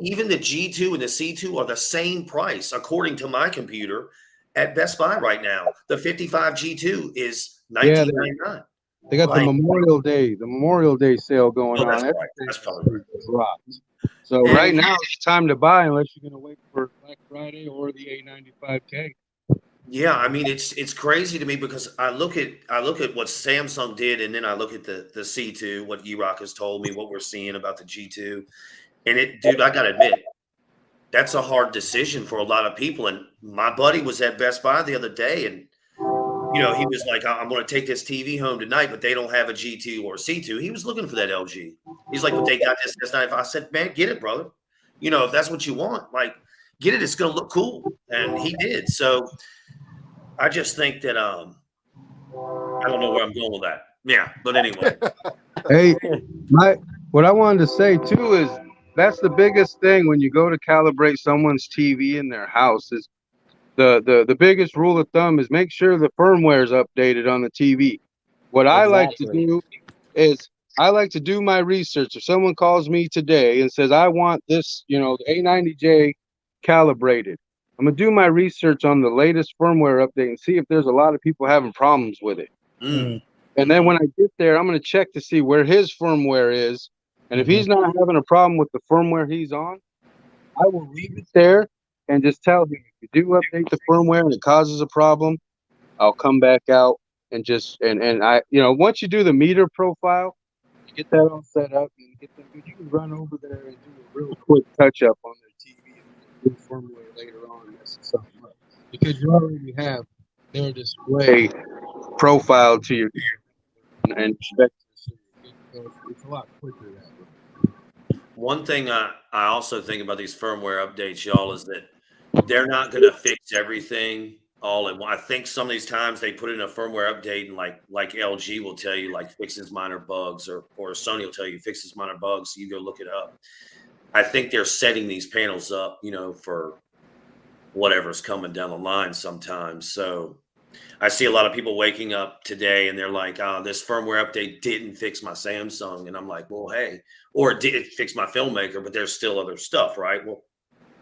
Even the G2 and the C2 are the same price, according to my computer, at Best Buy right now. The 55 G2 is $19.99. They got the Memorial Day sale going on. That's right. That's probably right. So right now it's time to buy unless you're going to wait for Black Black Friday or the A95K. Yeah, I mean it's crazy to me because I look at what Samsung did, and then I look at the C2, what E-Rock has told me, what we're seeing about the G2, and dude, I gotta admit, that's a hard decision for a lot of people. And my buddy was at Best Buy the other day, and he was like, I'm going to take this TV home tonight, but they don't have a G2 or a C2. He was looking for that LG. He's like, but they got this. That's not. I said, man, get it, brother. If that's what you want, like, get it. It's going to look cool, and he did. So I just think that I don't know where I'm going with that. Yeah, but anyway, Hey, what I wanted to say too is that's the biggest thing when you go to calibrate someone's TV in their house is the biggest rule of thumb is make sure the firmware is updated on the TV. What I like to Exactly. do is I like to do my research. If someone calls me today and says I want this, the A90J calibrated, I'm gonna do my research on the latest firmware update and see if there's a lot of people having problems with it. mm, And then when I get there, I'm going to check to see where his firmware is. And if he's not having a problem with the firmware he's on, I will leave it there and just tell him if you do update the firmware and it causes a problem, I'll come back out and once you do the meter profile, you get that all set up and you can run over there and do a real quick touch up on their TV and do firmware later on messing something up. Because you already have their display profile to your and expect it's a lot quicker that way. one thing I also think about these firmware updates, y'all, is that they're not going to fix everything all at once. I think some of these times they put in a firmware update, and like LG will tell you, like, fixes minor bugs, or Sony will tell you fixes minor bugs. So you go look it up. I think they're setting these panels up, for whatever's coming down the line sometimes. So I see a lot of people waking up today and they're like, this firmware update didn't fix my Samsung. And I'm like, well, hey, or it did fix my filmmaker, but there's still other stuff, right? Well,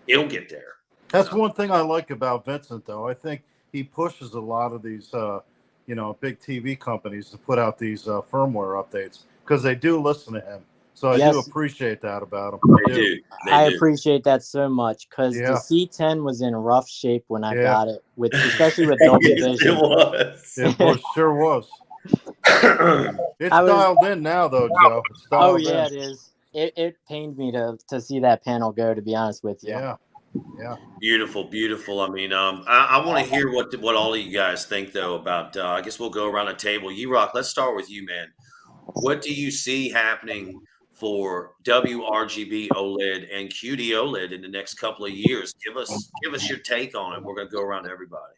it'll get there. That's one thing I like about Vincent, though. I think he pushes a lot of these, big TV companies to put out these firmware updates because they do listen to him. So I do appreciate that about him. They do. I appreciate that so much because Yeah. the C10 was in rough shape when I got it, especially with Dolby Yes, Vision. it was. It sure was. It's dialed in now, though, Joe. It's Oh dialed yeah, in. it is. It pained me to see that panel go. To be honest with you. Yeah. Beautiful, beautiful. I mean, I want to hear what all of you guys think, though, about. I guess we'll go around the table. E-Rock, let's start with you, man. What do you see happening for WRGB OLED and QD OLED in the next couple of years? Give us your take on it. We're going to go around to everybody.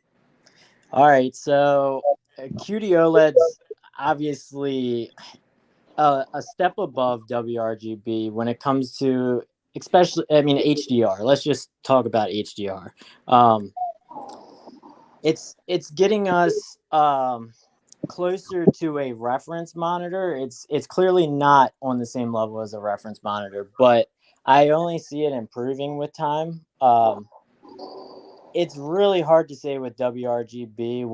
All right, so QD OLED's obviously a step above WRGB when it comes to, especially, HDR. Let's just talk about HDR. It's getting us closer to a reference monitor. It's clearly not on the same level as a reference monitor, but I only see it improving with time. It's really hard to say with WRGB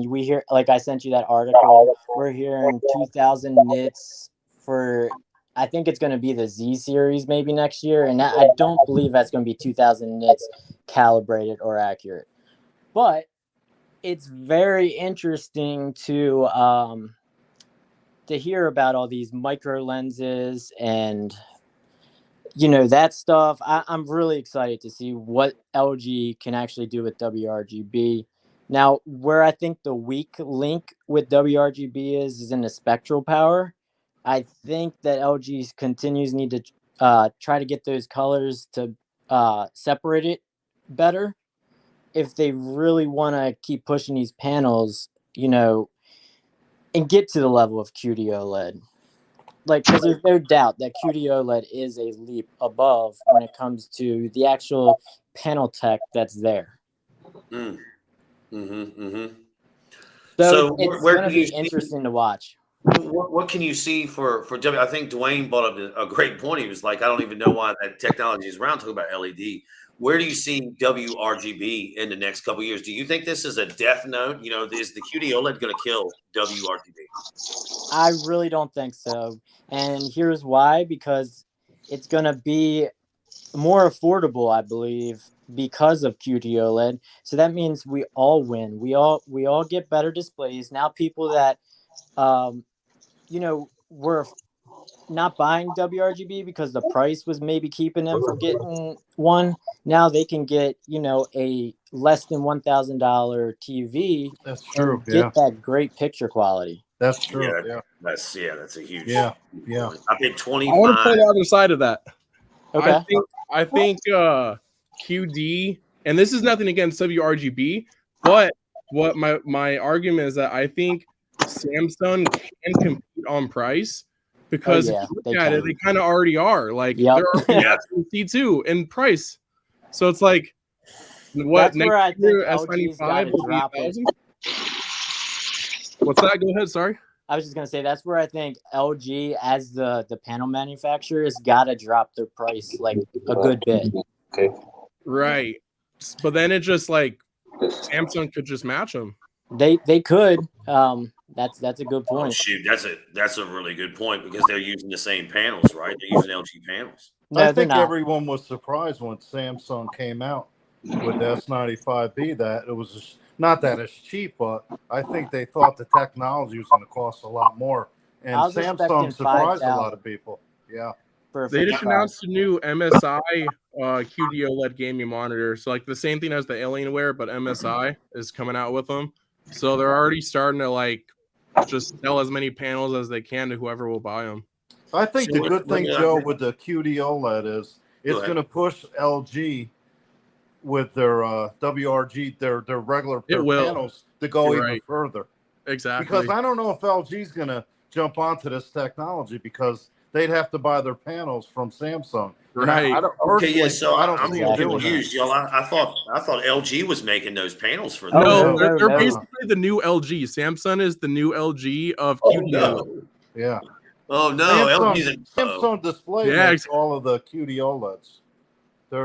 we hear, like I sent you that article, we're hearing 2000 nits for, I think it's going to be the Z series maybe next year. And I don't believe that's going to be 2000 nits calibrated or accurate, but it's very interesting to hear about all these micro lenses and that stuff. I'm really excited to see what LG can actually do with WRGB. Now, where I think the weak link with WRGB is in the spectral power. I think that LG continues need to try to get those colors to separate it better if they really want to keep pushing these panels, and get to the level of QD OLED. Because there's no doubt that QD OLED is a leap above when it comes to the actual panel tech that's there. So So it's where going to can you be see, interesting to watch. what can you see for W? I think Dwayne brought up a great point. He was like, I don't even know why that technology is around. Talking about LED. Where do you see WRGB in the next couple of years? Do you think this is a death note? Is the QD OLED going to kill WRGB? I really don't think so. And here's why, because it's going to be more affordable, I believe, because of QD OLED. So that means we all win. We all get better displays. Now people that were not buying WRGB because the price was maybe keeping them from getting one. Now they can get, a less than $1,000 TV. That's true. And get that great picture quality. That's true. Yeah, that's a huge. Yeah. I paid 25. I want to play the other side of that. Okay. I think QD, and this is nothing against WRGB, but what my argument is that I think Samsung can compete on price because if you look at it, they kind of already are. Like they're already C2 in price. So it's like what next year S95 will be 1,000? What's that? Go ahead, sorry. I was just gonna say that's where I think LG, as the panel manufacturer, has got to drop their price like a good bit. Okay. Right, but then it just like Samsung could just match them. They could. That's a good point. Oh, shoot, that's a really good point because they're using the same panels, right? They're using LG panels. No, I think everyone was surprised when Samsung came out with the S95B that it was just, not that it's cheap, but I think they thought the technology was going to cost a lot more, and Samsung surprised a lot of people. Yeah, they just announced a new MSI QD OLED gaming monitor, so like the same thing as the Alienware, but MSI is coming out with them. So they're already starting to like just sell as many panels as they can to whoever will buy them. I think the good thing, Joe, with the QD OLED is it's going to push LG with their WRG, their regular panels to go even further. Exactly. Because I don't know if LG is going to jump onto this technology because they'd have to buy their panels from Samsung. Right. So I'm confused, y'all. I thought LG was making those panels for them. No, they're basically the new LG. Samsung is the new LG of QD OLED. Yeah. Oh no, Samsung Display makes all of the QD OLEDs.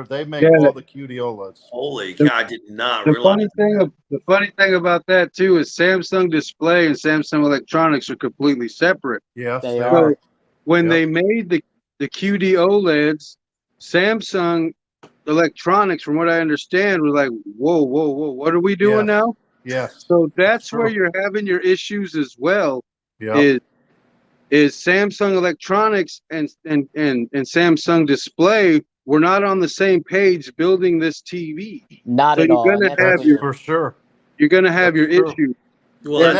They make all the QD OLEDs. Holy cow! I did not realize. The funny thing about that too is Samsung Display and Samsung Electronics are completely separate. Yes, they are. So when they made the QD OLEDs, Samsung Electronics, from what I understand, was like, whoa, what are we doing now? Yes. So that's where you're having your issues as well. Yeah. Is Samsung Electronics and Samsung Display were not on the same page building this TV. Not at all. For sure. You're going to have your issue. Well,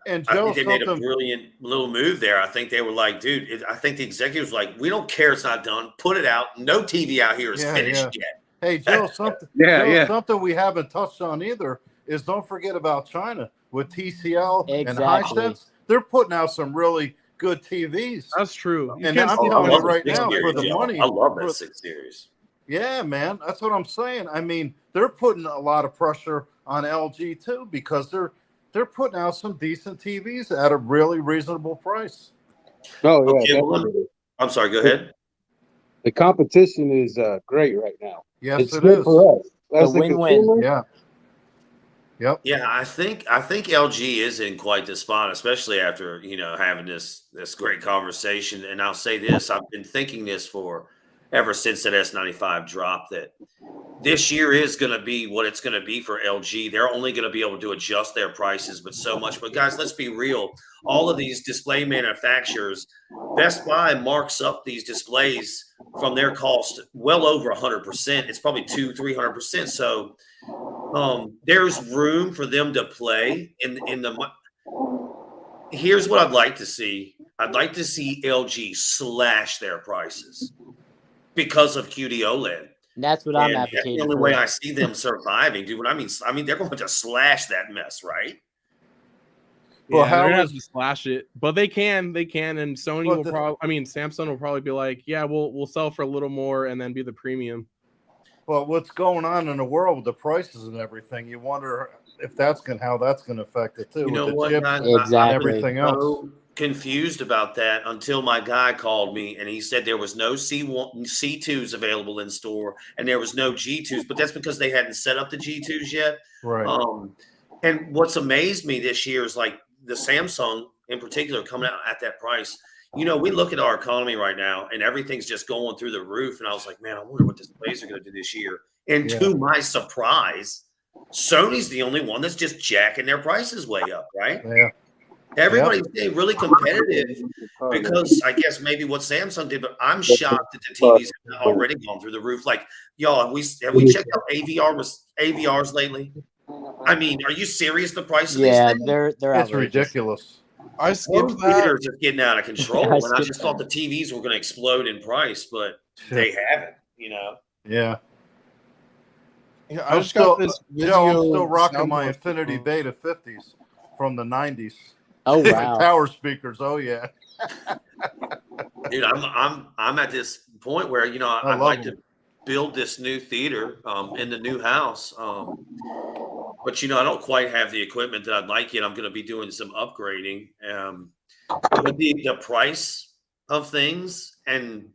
and Joe, they made a brilliant little move there. I think they were like, dude, I think the executives were like, we don't care, it's not done. Put it out. No TV out here is finished yet. Hey, Joe, something we haven't touched on either is don't forget about China with TCL and Hisense. They're putting out some really good TVs. That's true. And I'm telling you right now, for the money, I love that 6 series. Yeah, man, that's what I'm saying. I mean, they're putting a lot of pressure on LG too because they're putting out some decent TVs at a really reasonable price. Oh yeah, I'm sorry. Go ahead. The competition is great right now. Yes, it's good is for us. That's the win-win. Yeah. Yep. Yeah, I think LG is in quite the spot, especially after having this great conversation. And I'll say this: I've been thinking this for ever since that S95 dropped. That this year is going to be what it's going to be for LG. They're only going to be able to adjust their prices, but so much. But guys, let's be real: all of these display manufacturers, Best Buy marks up these displays from their cost well over 100%. It's probably 200-300%. So. There's room for them to play in the. Here's what I'd like to see. I'd like to see LG slash their prices because of QD OLED. That's what I'm advocating. That's the only way I see them surviving, dude. I mean, they're going to slash that mess, right? Well, they're gonna have to slash it, but they can, and Sony will probably. I mean, Samsung will probably be like, yeah, we'll sell for a little more and then be the premium. Well, what's going on in the world with the prices and everything, you wonder if how that's going to affect it too. You know what? Exactly. Everything else. So confused about that until my guy called me and he said there was no C2s available in store and there was no G2s, but that's because they hadn't set up the G2s yet. Right. And what's amazed me this year is like the Samsung in particular coming out at that price. We look at our economy right now and everything's just going through the roof. And I was like, man, I wonder what displays are going to do this year. And to my surprise, Sony's the only one that's just jacking their prices way up, right? Yeah. Everybody's staying really competitive because I guess maybe what Samsung did, but I'm shocked that the TVs have already gone through the roof. Like, y'all, have we checked out AVRs lately? I mean, are you serious? The price of these Yeah, things? they're It's outrageous. ridiculous. I Home skipped that. theaters are getting out of control, I and I skipped just thought the TVs were going to explode in price, but they haven't. You know. Yeah. Yeah, I I'm just got still, this. Joe, I'm Vizio still rocking soundboard my Infinity system. Beta 50s from the 90s. Oh My wow. power speakers. Oh yeah. Dude, I'm at this point where I'd love like them. to build this new theater in the new house, but I don't quite have the equipment that I'd like yet. I'm going to be doing some upgrading, but the price of things and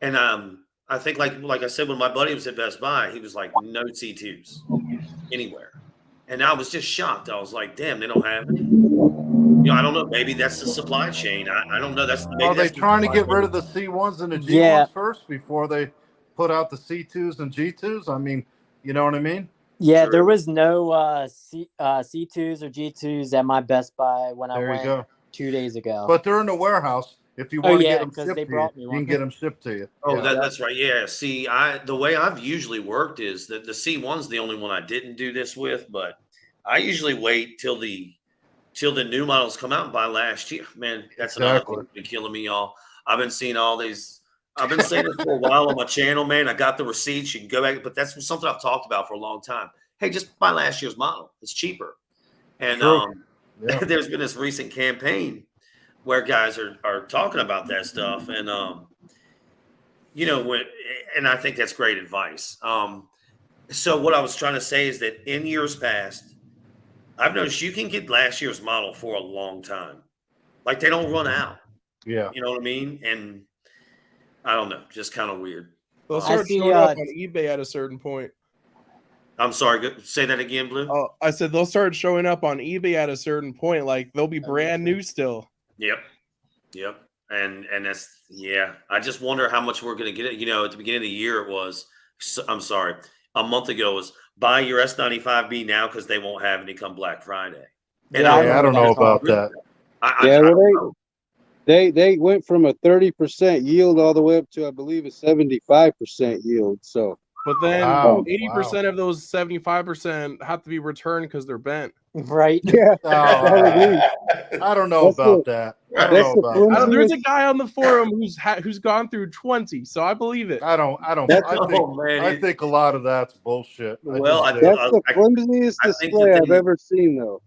I think like I said when my buddy was at Best Buy, he was like no C2s anywhere, and I was just shocked. I was like, damn, they don't have any. I don't know. Maybe that's the supply chain. I don't know. Are they trying to get rid of the C1s and the G1s Yeah. first before they put out the C2s and G2s? I mean, you know what I mean? Yeah, True. there was no C2s or G2s at my Best Buy when I There you went go. 2 days ago. But they're in the warehouse. If you Oh, want to yeah, get them 'cause shipped they to brought you, me you one. can get them shipped to you. Oh, Yeah. that's right. Yeah. See, the way I've usually worked is that the C1's the only one I didn't do this with, but I usually wait till the new models come out and buy last year. Man, that's another thing that's been killing me, y'all. I've been seeing all these. I've been saying this for a while on my channel, man. I got the receipts. You can go back, but that's something I've talked about for a long time. Hey, just buy last year's model. It's cheaper. And Yeah. there's been this recent campaign where guys are talking about that stuff, and and I think that's great advice. So what I was trying to say is that in years past, I've noticed you can get last year's model for a long time. Like they don't run out. Yeah. You know what I mean? And I don't know, just kind of weird. They'll I start see, showing up on eBay at a certain point. I'm sorry. Say that again, Blue. Oh, I said they'll start showing up on eBay at a certain point. Like they'll be brand new still. Yep. And that's I just wonder how much we're going to get it. At the beginning of the year, I'm sorry, a month ago was buy your S95B now because they won't have any come Black Friday. And I don't know about that. They went from a 30% yield all the way up to I believe a 75% yield. So, but then Wow. 80% of those 75% have to be returned because they're bent. Right. yeah, I don't know about that. I don't know about that. There's a guy on the forum who's gone through 20, so I believe it. I think a lot of that's bullshit. Well, that's the flimsiest display I've ever seen, though.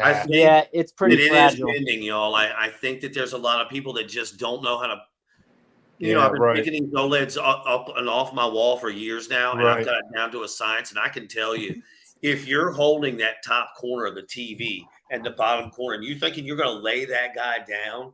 I think it's pretty fragile. It is bending, y'all. I think that there's a lot of people that just don't know how to. I've been picking these OLEDs up and off my wall for years now, and I've got it down to a science. And I can tell you, if you're holding that top corner of the TV and the bottom corner, and you're thinking you're going to lay that guy down,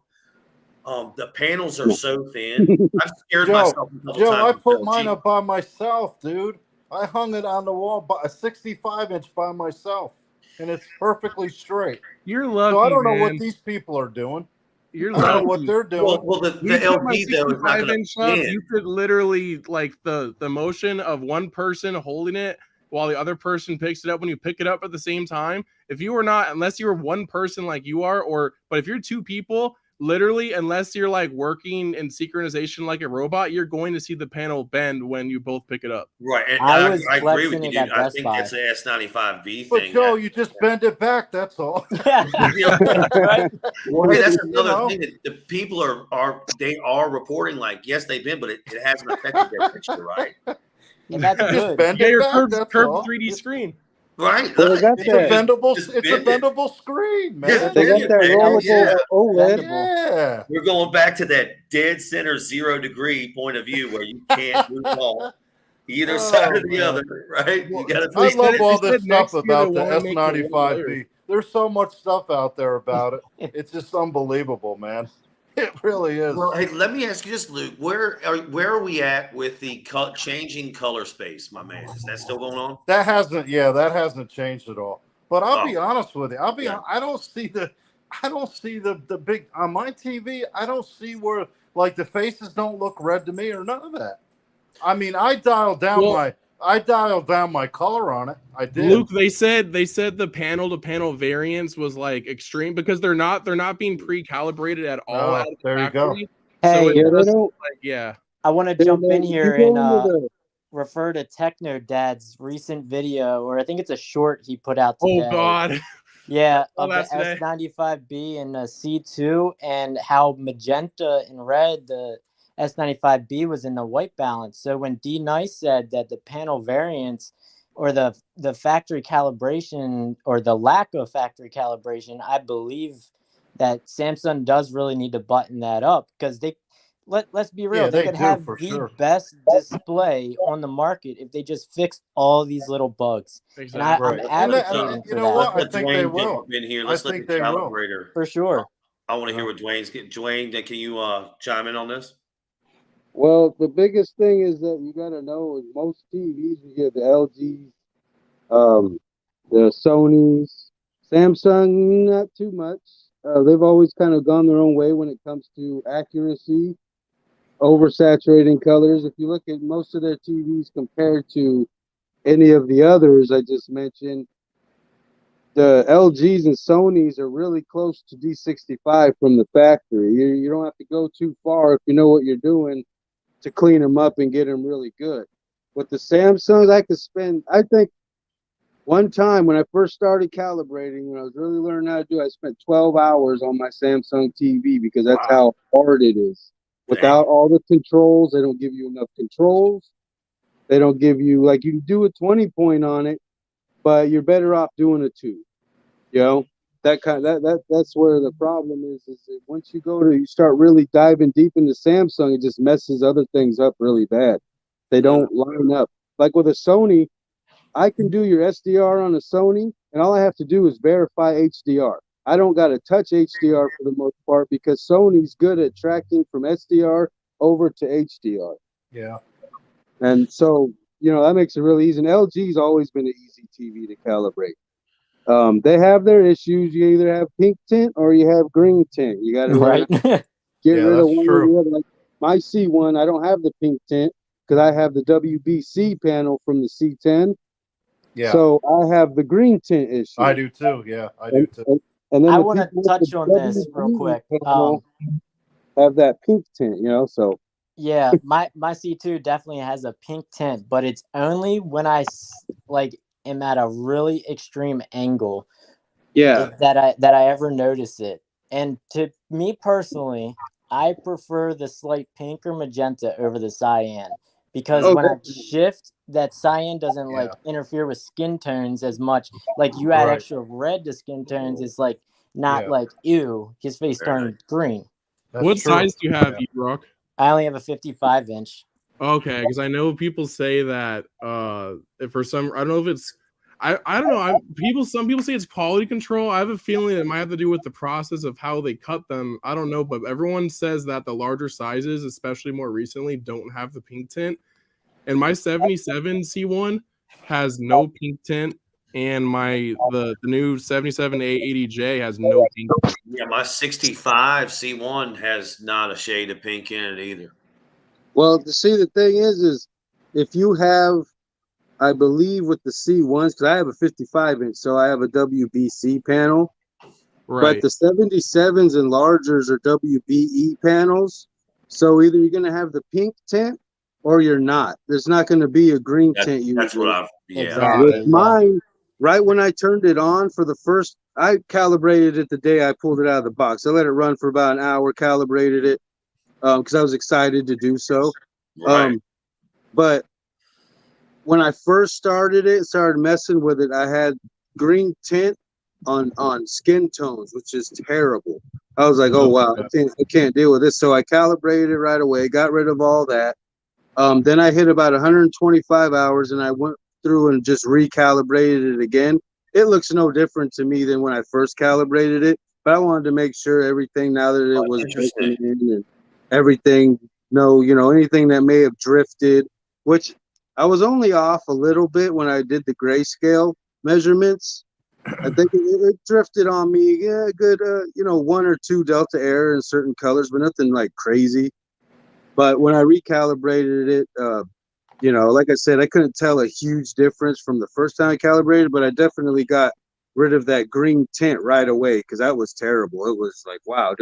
the panels are so thin. I've scared myself a couple times. I put mine up by myself, dude. I hung it on the wall by a 65-inch by myself, and it's perfectly straight. You're lucky. So I don't know what these people are doing. I don't know what they're doing. Well, the LG though is not going to. You could literally the motion of one person holding it while the other person picks it up when you pick it up at the same time. If you were not, unless you're one person like you are, but if you're two people, literally, unless you're like working in synchronization like a robot, you're going to see the panel bend when you both pick it up. Right. And I agree with you, dude. I think it's the S95B thing. But Joe, you just bend it back. That's all. Right? Well, hey, that's another thing that the people are reporting. Like, yes, they've been, but it hasn't affected their picture, right? And that's good. Bend You it got back, your curved 3D screen. Right. Well, It's a bendable screen, man. They got that rollable OLED. Yeah. We're going back to that dead center 0 degree point of view where you can't move off either side or the other, right? Well, you got to. I love all this stuff about the S95B. S95B. There's so much stuff out there about it. It's just unbelievable, man. It really is. Well, hey, let me ask you this, Luke. Where are we at with the changing color space, my man? Is that still going on? That hasn't changed at all. But I'll be honest with you. I don't see the big on my TV. I don't see where like the faces don't look red to me or none of that. I mean, I dial down I dialed down my color on it. I did. Luke, they said the panel to panel variance was like extreme because they're not being pre-calibrated at all. Out of the there you go. factory. Hey, So it Yeah, they just, don't. like, yeah. I want to They jump in don't. here You and go into the. refer to Techno Dad's recent video, or I think it's a short he put out Oh today. God. Yeah, Oh, of the that's today. S95B and the C2, and how magenta and red the S95B was in the white balance. So when D Nice said that the panel variance or the factory calibration or the lack of factory calibration, I believe that Samsung does really need to button that up, because let's be real, Yeah, they they could do, have for the sure. best display on the market if they just fixed all these little bugs. And Exactly. I'm Right. advocating You for know that. what? I Let think they Dwayne get will. in here. I Let's let think the they will. calibrator. For sure. I want to hear what Dwayne's getting. Dwayne, can you chime in on this? Well, the biggest thing is that you got to know is most TVs you get the LGs, the Sonys, Samsung, not too much. They've always kind of gone their own way when it comes to accuracy, oversaturating colors. If you look at most of their TVs compared to any of the others I just mentioned, the LGs and Sonys are really close to D65 from the factory. You don't have to go too far if you know what you're doing to clean them up and get them really good. With the Samsungs, I think one time when I first started calibrating, when I was really learning how to do it, I spent 12 hours on my Samsung TV because that's how hard it is. Without all the controls, they don't give you enough controls. They don't give you, like, you can do a 20 point on it, but you're better off doing a 2. You know, that's where the problem is that once you start really diving deep into Samsung, it just messes other things up really bad. They don't line up. Like with a Sony, I can do your SDR on a Sony, and all I have to do is verify HDR. I don't got to touch HDR for the most part because Sony's good at tracking from SDR over to HDR. Yeah. And so, that makes it really easy. And LG's always been an easy TV to calibrate. They have their issues. You either have pink tint or you have green tint. You got to Right. get rid of that's one true. or the other. Like my C1, I don't have the pink tint because I have the WBC panel from the C10. Yeah. So I have the green tint issue. I do too. Yeah, I do too. And then I the want to people with touch the on this real WB quick. panel have that pink tint, so. Yeah, my C2 definitely has a pink tint, but it's only when I am at a really extreme angle that I ever notice it. And to me personally, I prefer the slight pink or magenta over the cyan, because when I shift, that cyan doesn't interfere with skin tones as much. Like you add extra red to skin tones, it's like not like, ew, his face turned green. That's What true. size do you have, E-Rock? I only have a 55-inch. Okay, because I know people say that if for some, I don't know if it's, I don't know. Some people say it's quality control. I have a feeling it might have to do with the process of how they cut them. I don't know, but everyone says that the larger sizes, especially more recently, don't have the pink tint. And my 77 C1 has no pink tint, and the new 77 A80J has no pink tint. Yeah, my 65 C1 has not a shade of pink in it either. Well, see, the thing is if you have, I believe with the C1s, because I have a 55-inch, so I have a WBC panel. Right. But the 77s and largers are WBE panels. So either you're going to have the pink tint or you're not. There's not going to be a green tint usually. That's what Exactly. With mine, right when I turned it on for the first, I calibrated it the day I pulled it out of the box. I let it run for about an hour, calibrated it because I was excited to do so. Right. But when I first started messing with it, I had green tint on skin tones, which is terrible. I was like, oh wow, I can't deal with this. So I calibrated it right away, got rid of all that. Then I hit about 125 hours and I went through and just recalibrated it again. It looks no different to me than when I first calibrated it, but I wanted to make sure everything, now that it was breaking in and everything, anything that may have drifted, which I was only off a little bit when I did the grayscale measurements. I think it drifted on me, good, 1 or 2 delta error in certain colors, but nothing like crazy. But when I recalibrated it, you know, like I said, I couldn't tell a huge difference from the first time I calibrated, but I definitely got rid of that green tint right away because that was terrible. It was like, wow,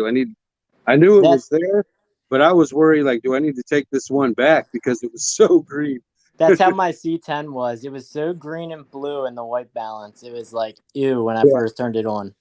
I knew it was there, but I was worried, like, do I need to take this one back because it was so green? That's how my C10 was. It was so green and blue in the white balance. It was like, ew, when I Yeah. first turned it on.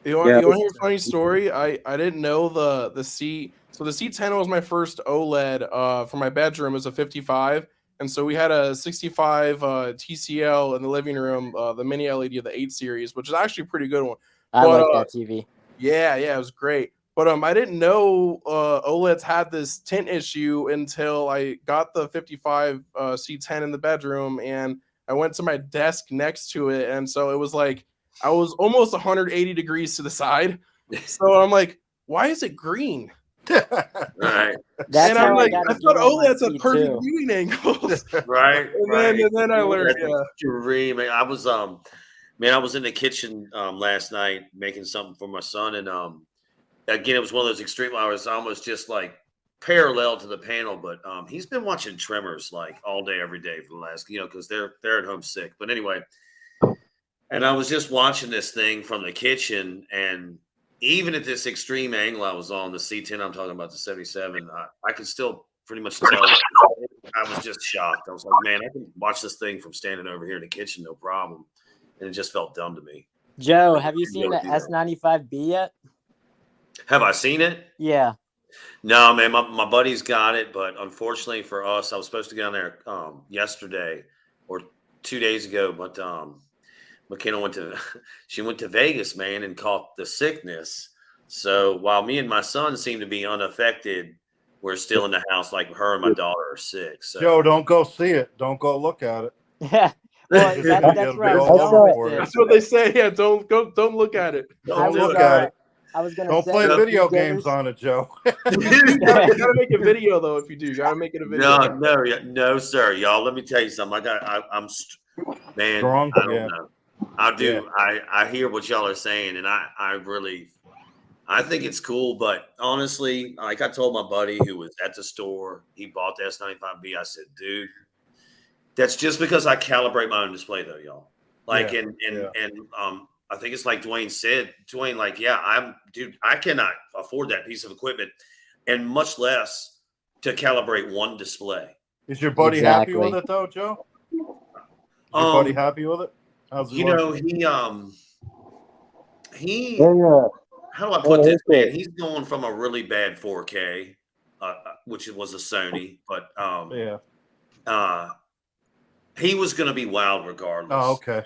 You want to hear a funny story? I didn't know the C. So the C10 was my first OLED for my bedroom. It was a 55, and so we had a 65 TCL in the living room, the mini LED of the 8 series, which is actually a pretty good one. I like that TV. Yeah, it was great. But I didn't know OLEDs had this tint issue until I got the 55 C10 in the bedroom, and I went to my desk next to it, and so it was like I was almost 180 degrees to the side. So I'm like, why is it green? Right. That's and how I'm like, got I into thought it on my OLEDs have perfect C2. viewing angles. Right. And then I learned, That's dream. I was I was in the kitchen last night making something for my son, and again, it was one of those extreme. I was almost just like parallel to the panel, but he's been watching Tremors like all day, every day for the last, because they're at home sick. But anyway, and I was just watching this thing from the kitchen, and even at this extreme angle I was on, the C10, I'm talking about the 77, I could still pretty much tell. I was just shocked. I was like, man, I can watch this thing from standing over here in the kitchen, no problem. And it just felt dumb to me. Joe, have you seen the S95B yet? Have I seen it? Yeah. No, man, my buddy's got it, but unfortunately for us, I was supposed to get on there yesterday or 2 days ago, but McKenna went to Vegas, man, and caught the sickness. So while me and my son seem to be unaffected, we're still in the house. Like her and my daughter are sick. So. Joe, don't go see it. Don't go look at it. Yeah. Well, that's right. That's what they say. Yeah, don't look at it. Don't look at it. I was gonna don't say, play video games on it, Joe. You gotta make a video though. If you do, you gotta make it a video. No, sir, y'all. Let me tell you something. I'm man. Strong? I don't know. I do. Yeah. I hear what y'all are saying, and I think it's cool. But honestly, like I told my buddy who was at the store, he bought the S95B. I said, dude, that's just because I calibrate my own display, though, y'all. Like, and I think it's like Dwayne said. Dwayne, like, I cannot afford that piece of equipment, and much less to calibrate one display. Is your buddy happy with it, though, Joe? Is your buddy happy with it? How's it he how do I put this, man? He's going from a really bad 4K, which was a Sony, but he was going to be wild regardless. Oh, okay.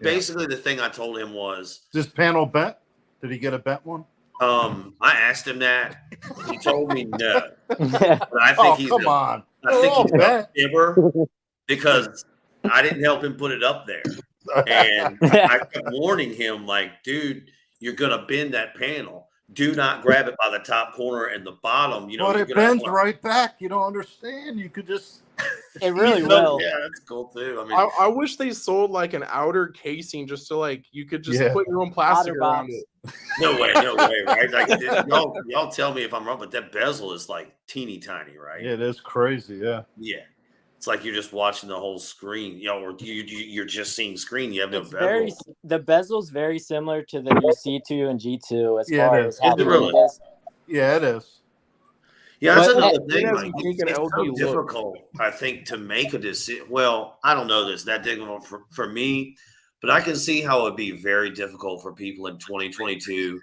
Basically, the thing I told him was, "This panel bent? Did he get a bent one?" I asked him that. He told me no. But I think he's a fibber because I didn't help him put it up there, and I kept warning him, like, dude, you're going to bend that panel. Do not grab it by the top corner and the bottom. But it bends right back. You don't understand. You could just. It really will. Yeah, that's cool too. I mean, I wish they sold like an outer casing just so like you could just put your own plastic around it. No way, right? Like, y'all tell me if I'm wrong, but that bezel is like teeny tiny, right? Yeah, it is crazy. Yeah. Yeah. It's like you're just watching the whole screen, or you're just seeing screen. You have no bezel. The bezel's very similar to the new C2 and G2 as far as how it really is. Yeah, it is. Yeah, that's another thing. Like, it's so difficult, I think, to make a decision. Well, I don't know this that difficult for me, but I can see how it would be very difficult for people in 2022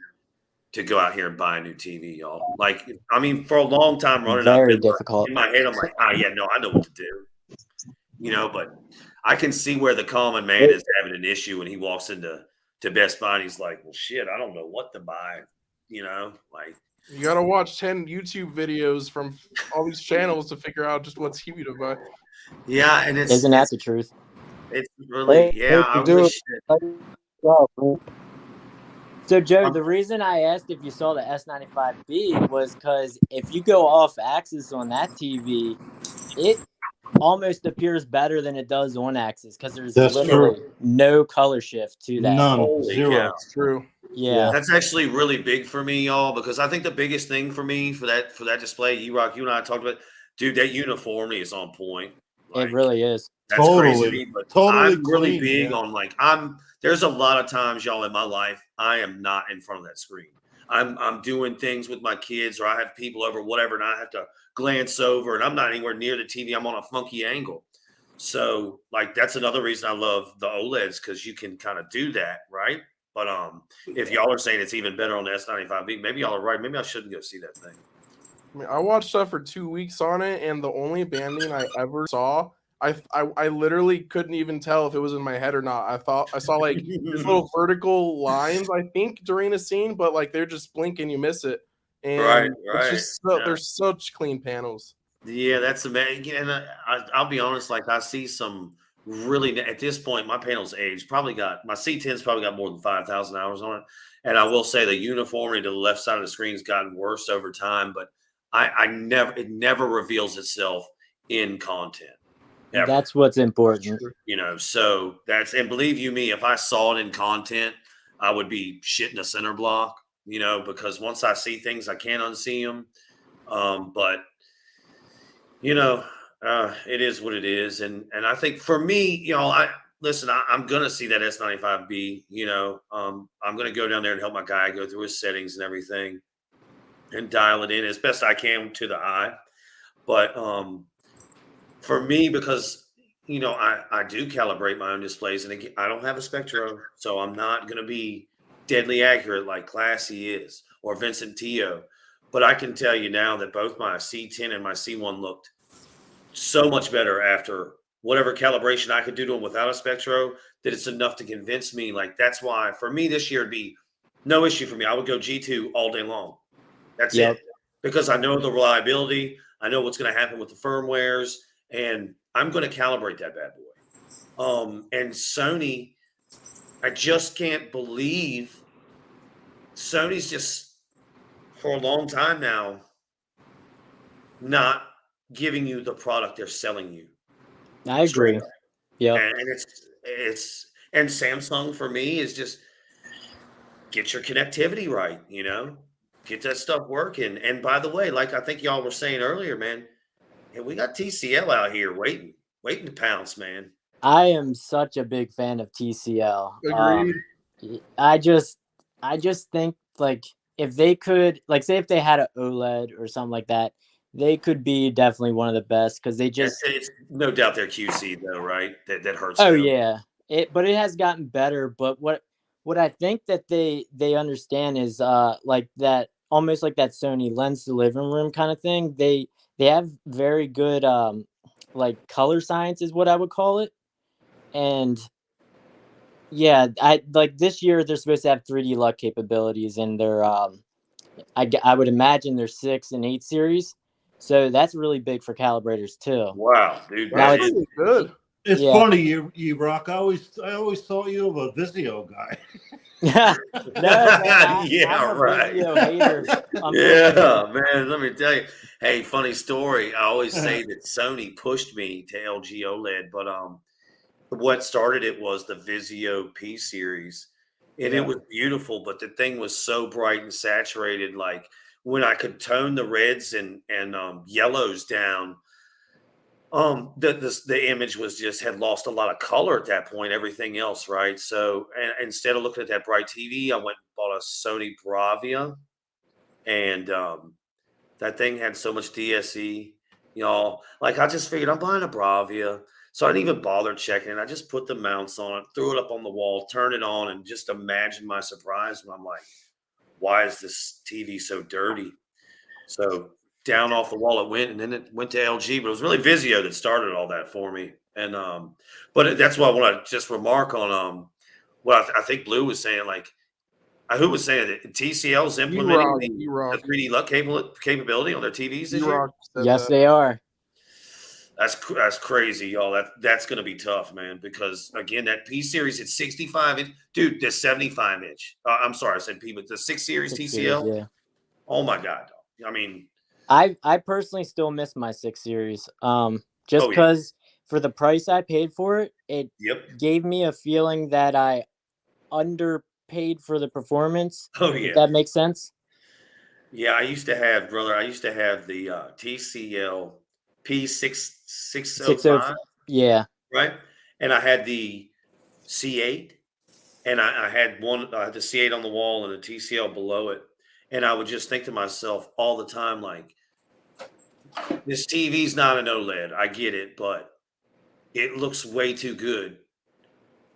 to go out here and buy a new TV, y'all. Like, I mean, for a long time running very difficult. In my head, I'm like, I know what to do. But I can see where the common man is having an issue when he walks into Best Buy and he's like, well, shit, I don't know what to buy. Like. You gotta watch 10 YouTube videos from all these channels to figure out just what TV to buy. Yeah, and isn't that the truth? It's really I wish So, Joe, the reason I asked if you saw the S95B was because if you go off axis on that TV, it almost appears better than it does on axis because there's literally no color shift to that. None. Zero. Yeah. It's true. Yeah. That's actually really big for me, y'all, because I think the biggest thing for me for that display, E-Rock, you and I talked about, dude, that uniformity is on point. Like, It really is. that's crazy to Totally. me, but Totally I'm really clean, big yeah. on like there's a lot of times, y'all, in my life, I am not in front of that screen. I'm doing things with my kids, or I have people over, whatever, and I have to glance over, and I'm not anywhere near the TV. I'm on a funky angle. So, like, that's another reason I love the OLEDs, because you can kind of do that, right? But if y'all are saying it's even better on the S95B, maybe y'all are right. Maybe I shouldn't go see that thing. I mean, I watched stuff for 2 weeks on it, and the only banding I ever saw, I literally couldn't even tell if it was in my head or not. I saw like these little vertical lines, I think, during a scene, but like they're just blinking, you miss it, Right, and it's right. just so, Yeah. they're such clean panels. Yeah, that's amazing. And I'll be honest, like I see some really, at this point, my panel's aged. Probably got my C10's probably got more than 5,000 hours on it. And I will say the uniformity to the left side of the screen has gotten worse over time, but it never reveals itself in content ever. That's what's important. So and believe you me, if I saw it in content, I would be shitting a center block, because once I see things, I can't unsee them. But it is what it is, and I think for me, I'm gonna see that S95B. I'm gonna go down there and help my guy go through his settings and everything, and dial it in as best I can to the eye. But for me, because I do calibrate my own displays, and again, I don't have a Spectro, so I'm not gonna be deadly accurate like Classy is or Vincent Tio. But I can tell you now that both my C10 and my C1 looked so much better after whatever calibration I could do to them without a Spectro, that it's enough to convince me. Like, that's why for me this year it'd be no issue for me. I would go G2 all day long. That's Yep. it. Because I know the reliability, I know what's going to happen with the firmwares, and I'm going to calibrate that bad boy. And Sony, I just can't believe Sony's just for a long time now not giving you the product they're selling you. I Straight agree. up. Yep. And and Samsung for me is just get your connectivity right, get that stuff working. And by the way, like I think y'all were saying earlier, man, and we got TCL out here waiting to pounce, man. I am such a big fan of TCL. Agreed. I just think, like, if they could, like, say if they had an OLED or something like that, they could be definitely one of the best, because they just. It's no doubt their QC though, right? That hurts. Oh them. yeah, but it has gotten better. But what I think that they understand is like that, almost like that Sony lens to living room kind of thing. They have very good like color science is what I would call it. And yeah, I like this year they're supposed to have 3D LUT capabilities in their I would imagine their 6 and 8 series. So that's really big for calibrators too. Wow, dude. Now That's it's pretty good. It's Yeah. funny, you rock. I always thought you were a Vizio guy. No, man, Yeah, I'm a right. Vizio hater. Yeah, man. Let me tell you. Hey, funny story. I always say that Sony pushed me to LG OLED, but what started it was the Vizio P series, and it Yeah. was beautiful. But the thing was so bright and saturated. Like when I could tone the reds and yellows down, the image was just had lost a lot of color at that point, everything else, right? So and instead of looking at that bright TV, I went and bought a Sony Bravia, and that thing had so much DSE, y'all. Like I just figured I'm buying a Bravia, so I didn't even bother checking it. I just put the mounts on it, threw it up on the wall, turned it on, and just imagine my surprise when I'm like, why is this TV so dirty? So down off the wall it went, and then it went to LG, but it was really Vizio that started all that for me. And but that's why I want to just remark on what I think Blue was saying. Like who was saying that TCL's implementing the E-Rock 3D LUT capability on their TVs this year? E-Rock said Yes, that. they are. That's crazy, y'all. That's going to be tough, man. Because again, that P series at 65 inch, dude, the 75 inch. I'm sorry, I said P, but the 6 series 6 TCL. series, yeah. Oh my god, dog. I mean, I personally still miss my 6 series. Just Oh, yeah. because for the price I paid for it, it yep. gave me a feeling that I underpaid for the performance. Oh If yeah. that makes sense. Yeah, I used to have the TCL P605, Yeah. right? And I had the C8, and I had the C8 on the wall and the TCL below it, and I would just think to myself all the time, like, this TV's not an OLED. I get it, but it looks way too good,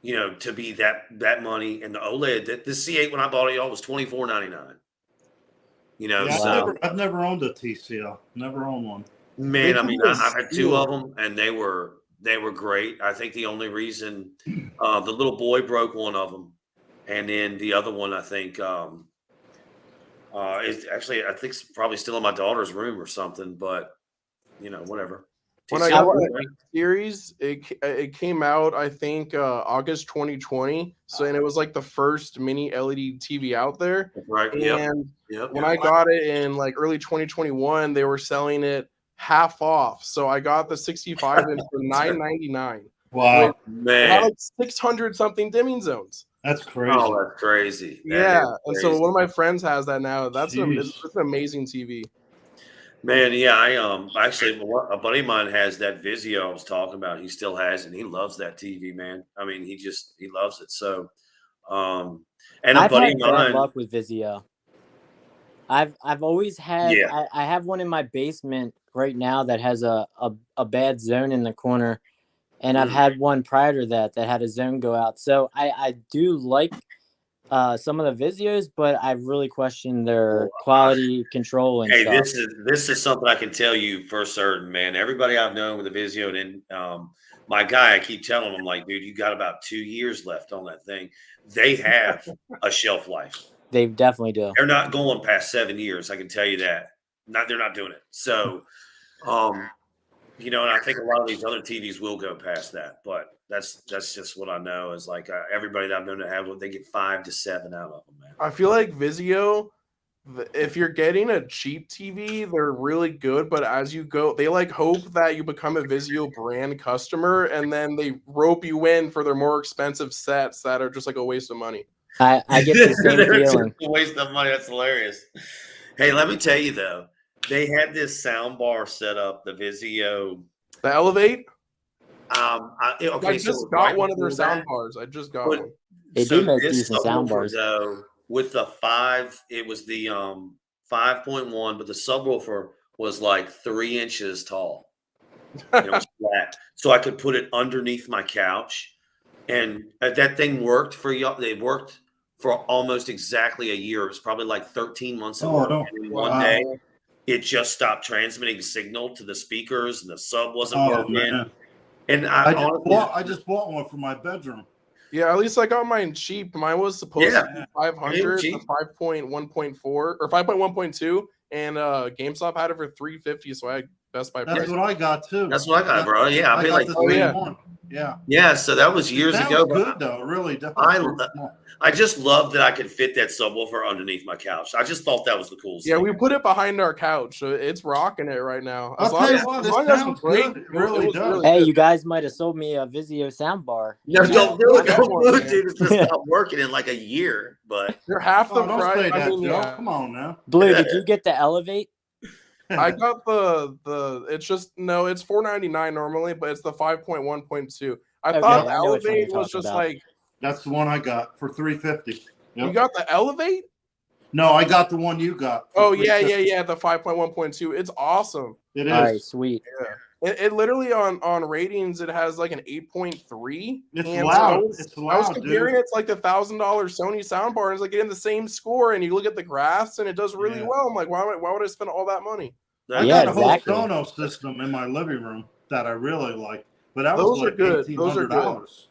to be that money. And the OLED, that the C8 when I bought it, y'all, was $24.99. Yeah, So I've never owned a TCL. Never owned one. man, They I could mean, be a I've had two steal. of them, and they were great. I think the only reason the little boy broke one of them, and then the other one, I think, is actually, I think, it's probably still in my daughter's room or something. But whatever. When I TCL, got right? the series, it came out, I think, August 2020. So, and it was like the first mini LED TV out there. Right. Yep. And Yep. when I got it in like early 2021, they were selling it half off. So I got the 65 inch for $9.99. Wow, It had Man. like 600 something dimming zones. that's crazy. Oh, that's crazy. That Yeah, is and so crazy. one of my friends has that now. It's an amazing TV. Man, yeah, I actually a buddy of mine has that Vizio I was talking about. He still has it, and he loves that TV, man. I mean, he loves it. So, and a I've buddy had of bad mine, luck with Vizio. I've always had yeah, I have one in my basement right now that has a bad zone in the corner, and I've Mm. had one prior to that had a zone go out. So I do like some of the Vizios, but I really question their quality control and hey, stuff. this is something I can tell you for certain, man. Everybody I've known with a Vizio, and then my guy, I keep telling him, like, dude, you got about 2 years left on that thing. They have a shelf life. They definitely do. They're not going past 7 years. I can tell you that. They're not doing it. So, and I think a lot of these other TVs will go past that, but that's just what I know is like everybody that I've known to have one, they get 5 to 7 out of them, man. I feel like Vizio, if you're getting a cheap TV, they're really good. But as you go, they like hope that you become a Vizio brand customer, and then they rope you in for their more expensive sets that are just like a waste of money. I get the same feeling. A waste of money. That's hilarious. Hey, let me tell you though, they had this sound bar set up, the Vizio. The Elevate. I I just got one of their sound bars. I just got one. They do make this decent sound subwoofer, bars. though, with the 5, it was the 5.1, but the subwoofer was like 3 inches tall. It was flat, so I could put it underneath my couch, and that thing worked for y'all. It worked for almost exactly a year. It was probably like 13 months. Oh, And then one day, Wow. it just stopped transmitting signal to the speakers, and the sub wasn't Oh working. man, And I just bought one for my bedroom. Yeah, at least I got mine cheap. Mine was supposed to be 500 to cheap. 5.1.4 or 5.1.2, and GameStop had it for 350. So I had Best Buy That's price. what I got too. That's what I got, bro. Yeah, I I paid got like the Oh, same yeah. one. Yeah, yeah. So that was years Sounds ago. good But though. It really definitely. I just love that I could fit that subwoofer underneath my couch. I just thought that was the coolest Yeah, thing. we put it behind our couch. So it's rocking it right now. I'll tell you what, this sounds good. It really was does. Hey, good. you guys might have sold me a Vizio soundbar. No, don't do it. Yeah. Don't do it, dude. It's just not working in like a year. But They're half the Oh, don't price. say that, I mean, Joe. yeah. Come on now. Blue, did you get the Elevate? I got the it's just no, it's $4.99 normally, but it's the 5.1.2. I Okay, thought I know which one you're Elevate was talking just about. like That's the one I got for $350. you got the Elevate? No, I got the one you got. for Oh yeah, $350. yeah, the 5.1.2. It's awesome. It is. All right, sweet. It literally on ratings it has like an 8.3. It's and loud. So It's I was loud, comparing dude. it to like the $1,000 Sony soundbar, and it's like getting the same score. And you look at the graphs, and it does really Yeah. well. I'm like, why would I spend all that money? I Yeah, got exactly. a whole Sonos system in my living room that I really like, but that Those was are like good. Those are good. $1,800.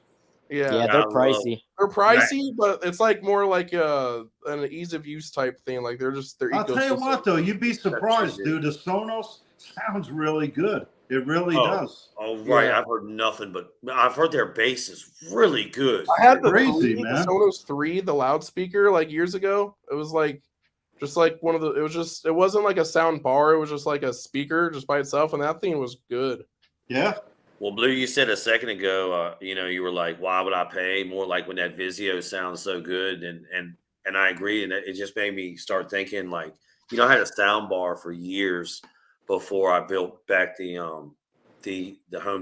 Yeah, Yeah, they're pricey. they're pricey, but it's like more like an ease of use type thing. Like they're I'll tell you what, though, you'd be surprised, That's dude. The Sonos sounds really good. It really does. Oh, right. Yeah. I've heard nothing, but I've heard their bass is really good. I had the Crazy, 3, man. the Sonos 3, the loudspeaker, like years ago. It was like just like one of the. It wasn't like a sound bar. It was just like a speaker just by itself, and that thing was good. Yeah. Well, Blue, you said a second ago, you were like, why would I pay more like when that Vizio sounds so good? And I agree. And it just made me start thinking like, I had a sound bar for years, before I built back the home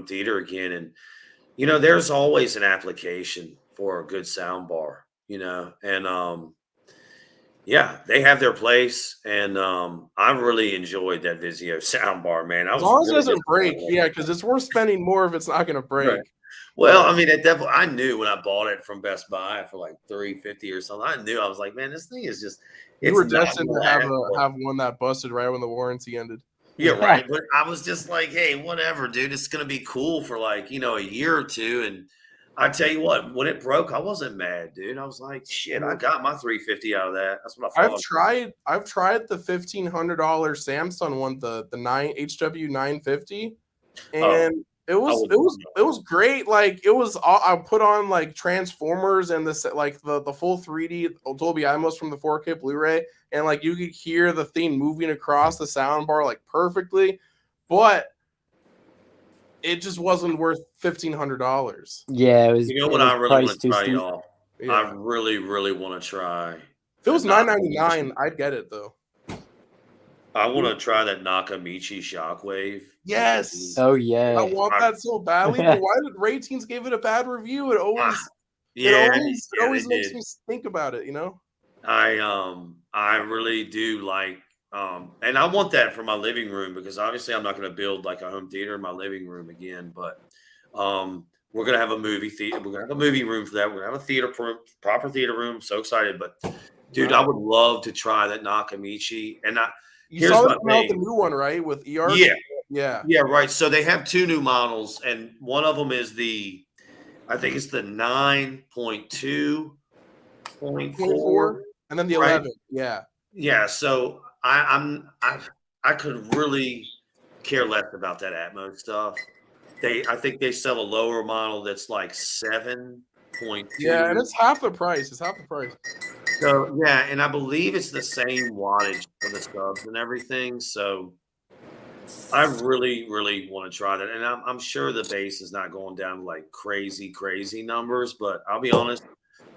theater again. And there's always an application for a good sound bar, and yeah, they have their place, and I really enjoyed that Vizio sound bar, man. I As was long as it really doesn't break, disappointed. yeah, because it's worth spending more if it's not going to break. Right. Well, Yeah. I mean, it definitely. I knew when I bought it from Best Buy for like $350 or something. I knew I was like, man, this thing is just. You It's were not destined to gonna have happen. have one that busted right when the warranty ended. Yeah, right. But I was just like, hey, whatever, dude. It's gonna be cool for like, a year or two. And I tell you what, when it broke, I wasn't mad, dude. I was like, shit, I got my 350 out of that. That's what I I've thought. tried the $1,500 Samsung one, the 9 HW 950, Oh, and it was wouldn't. great. Like I put on like Transformers and this like the full 3D Dolby Atmos from the 4K Blu-ray, and like you could hear the thing moving across the sound bar like perfectly, but it just wasn't worth $1,500. Yeah, it was. You know It what was I really want priced to too try, steep. y'all? Yeah. I really, really want to try. If it was the $9.99, I'd get it though. I want to try that Nakamichi Shockwave. Yes. Oh yeah. I want that so badly, but why did ratings give it a bad review? It always makes me think about it, I really do like and I want that for my living room, because obviously I'm not going to build like a home theater in my living room again, but we're going to have a movie theater. We're going to have a movie room for that. We're going to have a theater proper theater room. I'm so excited, but dude, I would love to try that Nakamichi. And you saw them come out the new one, right? With ER. Yeah, right. So they have two new models, and one of them is I think it's the 9.2.4, and then the right? 11. Yeah. Yeah. So I could really care less about that Atmos stuff. I think they sell a lower model that's like 7.2. Yeah, and it's half the price. So yeah, and I believe it's the same wattage for the subs and everything. So I really, really want to try that, and I'm sure the bass is not going down to like crazy numbers. But I'll be honest,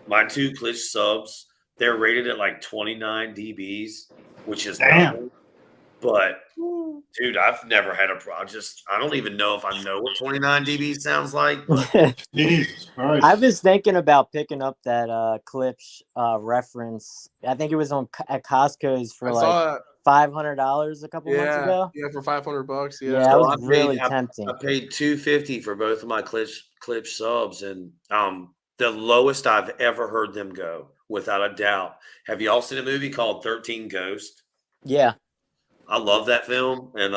my two glitch subs, they're rated at like 29 dBs, which is nothing. But dude, I've never had a problem. I don't even know if I know what 29 dB sounds like. But Jesus Christ. I was thinking about picking up that Klipsch reference. I think it was at Costco's for like $500 a couple months ago. Yeah, for $500. Yeah, that was really tempting. I paid $250 for both of my Klipsch subs, and the lowest I've ever heard them go, without a doubt. Have you all seen a movie called 13 Ghosts? Yeah. I love that film, and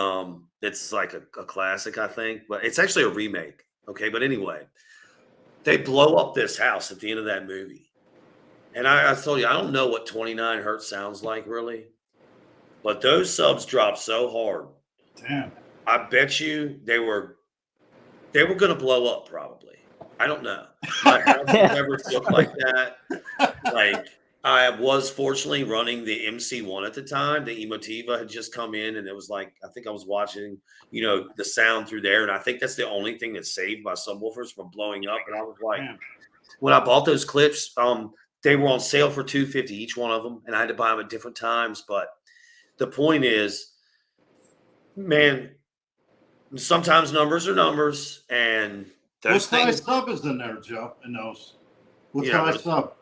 it's like a classic, I think, but it's actually a remake. Okay, but anyway, they blow up this house at the end of that movie, and I told you I don't know what 29 hertz sounds like really, but those subs dropped so hard. Damn. I bet you they were going to blow up probably. I don't know. My house never looked like that. Like, I was fortunately running the MC1 at the time. The Emotiva had just come in, and it was like, I think I was watching, the sound through there. And I think that's the only thing that saved my subwoofers from blowing up. And I was like, when I bought those clips, they were on sale for $250 each one of them. And I had to buy them at different times. But the point is, man, sometimes numbers are numbers. And those what size sub is in there, Joe? In those? What size sub?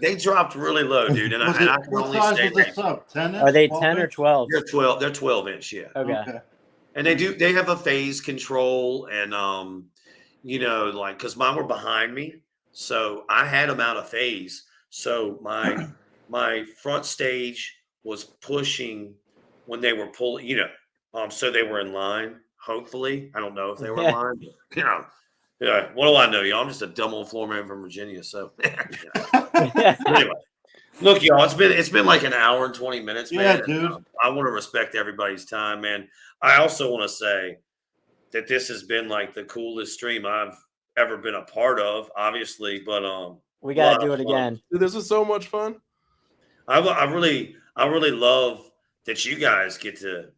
They dropped really low, dude. And I can only say what size was the sub? 10 inch? Are they 10 or 12? They're 12. They're 12 inch. Yeah. Okay. And they have a phase control, and like, because mine were behind me, so I had them out of phase. So my front stage was pushing when they were pulling, so they were in line. Hopefully, I don't know if they were in line. But, yeah, what do I know, y'all? I'm just a dumb old floor man from Virginia. So anyway, look, y'all, it's been like an hour and 20 minutes, man. Yeah, dude. I want to respect everybody's time, man. I also want to say that this has been like the coolest stream I've ever been a part of, obviously. But we gotta do it again. Dude, this was so much fun. I really love that you guys get to.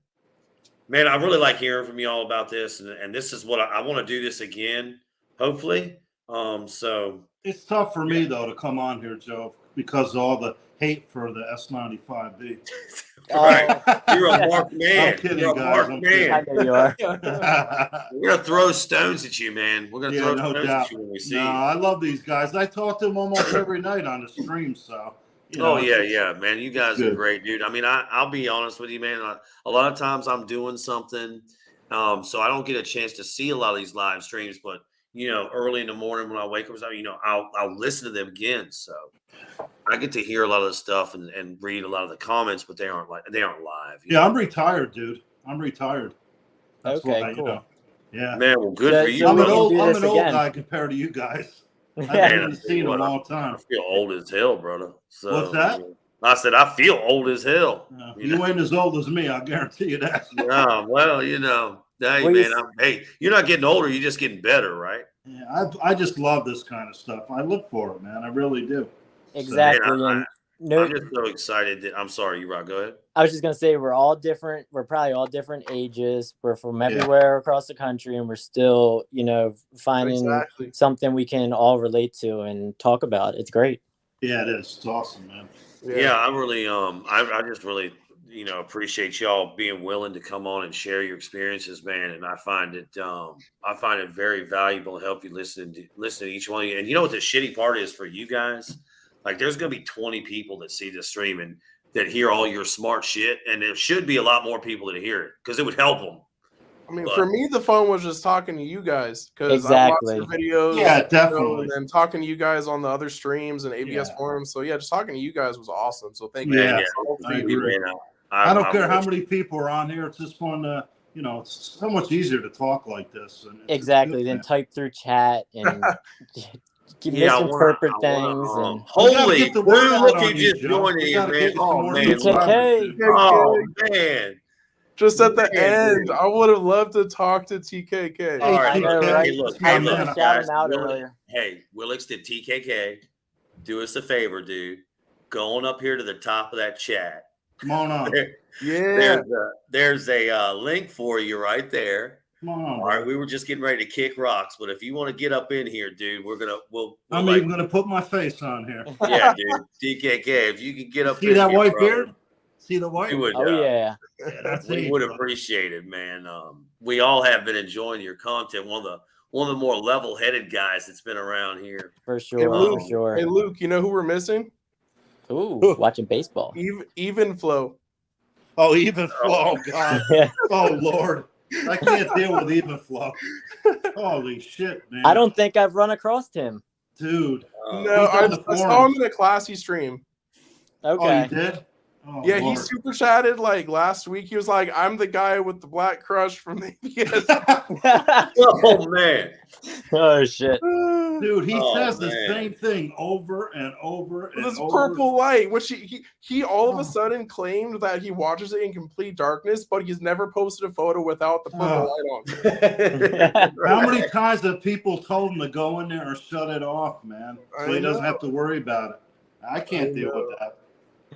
Man, I really like hearing from you all about this, and this is what I want to do this again. Hopefully, so it's tough for me though to come on here, Joe, because of all the hate for the S95B. Right. You're a yeah. marked man. I'm kidding, You're a guys. marked I'm man. I know you are. We're gonna throw stones at you, man. We're gonna Yeah, throw no stones doubt. at you when we see No, you. I love these guys. I talk to them almost every night on the stream. So, Oh yeah, it's- yeah, man. You guys are good. great, dude. I mean, I'll be honest with you, man. A lot of times I'm doing something, so I don't get a chance to see a lot of these live streams. But early in the morning when I wake up, I'll listen to them again. So I get to hear a lot of the stuff and read a lot of the comments, but they aren't live. Yeah, I'm retired, dude. I'm retired. That's Okay, why, cool. Yeah. Man, well, good So- for you. so I'm we an can old, do I'm this an old again. guy compared to you guys. I've Yeah. been in the scene a What, long I time. feel old as hell, brother. So, What's that? I said I feel old as hell. You ain't as old as me, I guarantee you that. Yeah, well, hey, Well, man, hey, you're not getting older, you're just getting better, right? Yeah, I just love this kind of stuff. I look for it, man. I really do. Exactly. Man, And no, I'm just so excited that I'm sorry, you right. Go ahead. I was just gonna say we're all different. We're probably all different ages. We're from everywhere across the country, and we're still, finding Exactly. something we can all relate to and talk about. It's great. Yeah, it is. It's awesome, man. Yeah, I really I just really appreciate y'all being willing to come on and share your experiences, man. And I find it very valuable and help you listen to each one of you. And you know what the shitty part is for you guys? Like there's gonna be 20 people that see this stream and that hear all your smart shit, and there should be a lot more people that hear it because it would help them. I mean, for me, the fun was just talking to you guys because Exactly. I watched your videos. Yeah, definitely. And then talking to you guys on the other streams and ABS Yeah. forums. So yeah, just talking to you guys was awesome. So thank you. Yeah, Hopefully I agree. Man, I don't care how many people are on here. It's just fun to, it's so much easier to talk like this. And it's Exactly. good, Then man. type through chat and Yeah, misinterpret I wanna, things. And We gotta holy get the word dude, out look on who these, just Joe. joined We in, gotta man. get you some Oh more man, TKK. subscribers, dude. oh man. Just at the Man, end, dude. I would have loved to talk to TKK. All right, I know, look, right? hey, look, I hey, was look, gonna shout guys, him out Willix- earlier. Hey, Willix did TKK. Do us a favor, dude. Go on up here to the top of that chat. Come on on. Yeah. There's a link for you right there. Come on, All right, bro. we were just getting ready to kick rocks, but if you want to get up in here, dude, we'll I'm like, even gonna put my face on here. yeah, dude, TKK. If you could get up See in that here, white brother, beard? See the white? we would. Oh yeah. That's We age, would brother. appreciate it, man. We all have been enjoying your content. One of the more level-headed guys that's been around here. For Hey, sure. Luke, For sure. Hey Luke, you know who we're missing? Ooh, watching baseball. Even Flow. Oh, even flow. Oh, God. Yeah. Oh, Lord. I can't deal with even flow. Holy shit, man. I don't think I've run across him. Dude. No, he's on the I saw him forums. in a classy stream. Oh, Okay. you did? Oh, Yeah, Lord. he super chatted like last week. He was like, "I'm the guy with the black crush from the ABS." Oh man, Oh shit. Dude, he Oh, says the man. same thing over and over and This over. purple light, which he all of Oh. a sudden claimed that he watches it in complete darkness, but he's never posted a photo without the purple light on. How many times have people told him to go in there or shut it off, man? So I he doesn't know. have to worry about it. I can't deal with that.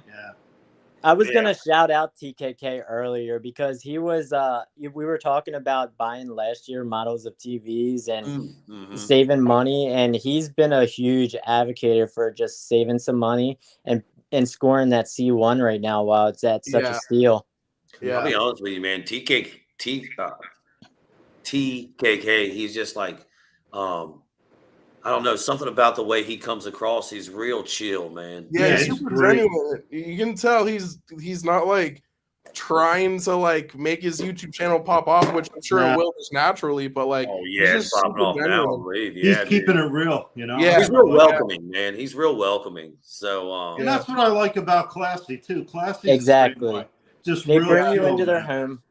Yeah. I was Yeah. gonna shout out TKK earlier because he was we were talking about buying last year models of TVs and Mhm. saving money, and he's been a huge advocate for just saving some money and scoring that C1 right now while it's at such a Yeah. steal. I'll be Yeah, honest with you, man. TKK, he's just like, I don't know, something about the way he comes across. He's real chill, man. yeah, Yeah, he's he's super great. genuine. You can tell he's not like trying to like make his YouTube channel pop off, which I'm sure Nah. it will just naturally. But like, Oh he's yeah, it's just popping super off now. I genuine. believe. He's Yeah, keeping dude. it real, you know? Yeah. He's real welcoming, man. He's real welcoming. So, And that's what I like about Classy, too. Classy Exactly. Just They real bring you chill, into their man. home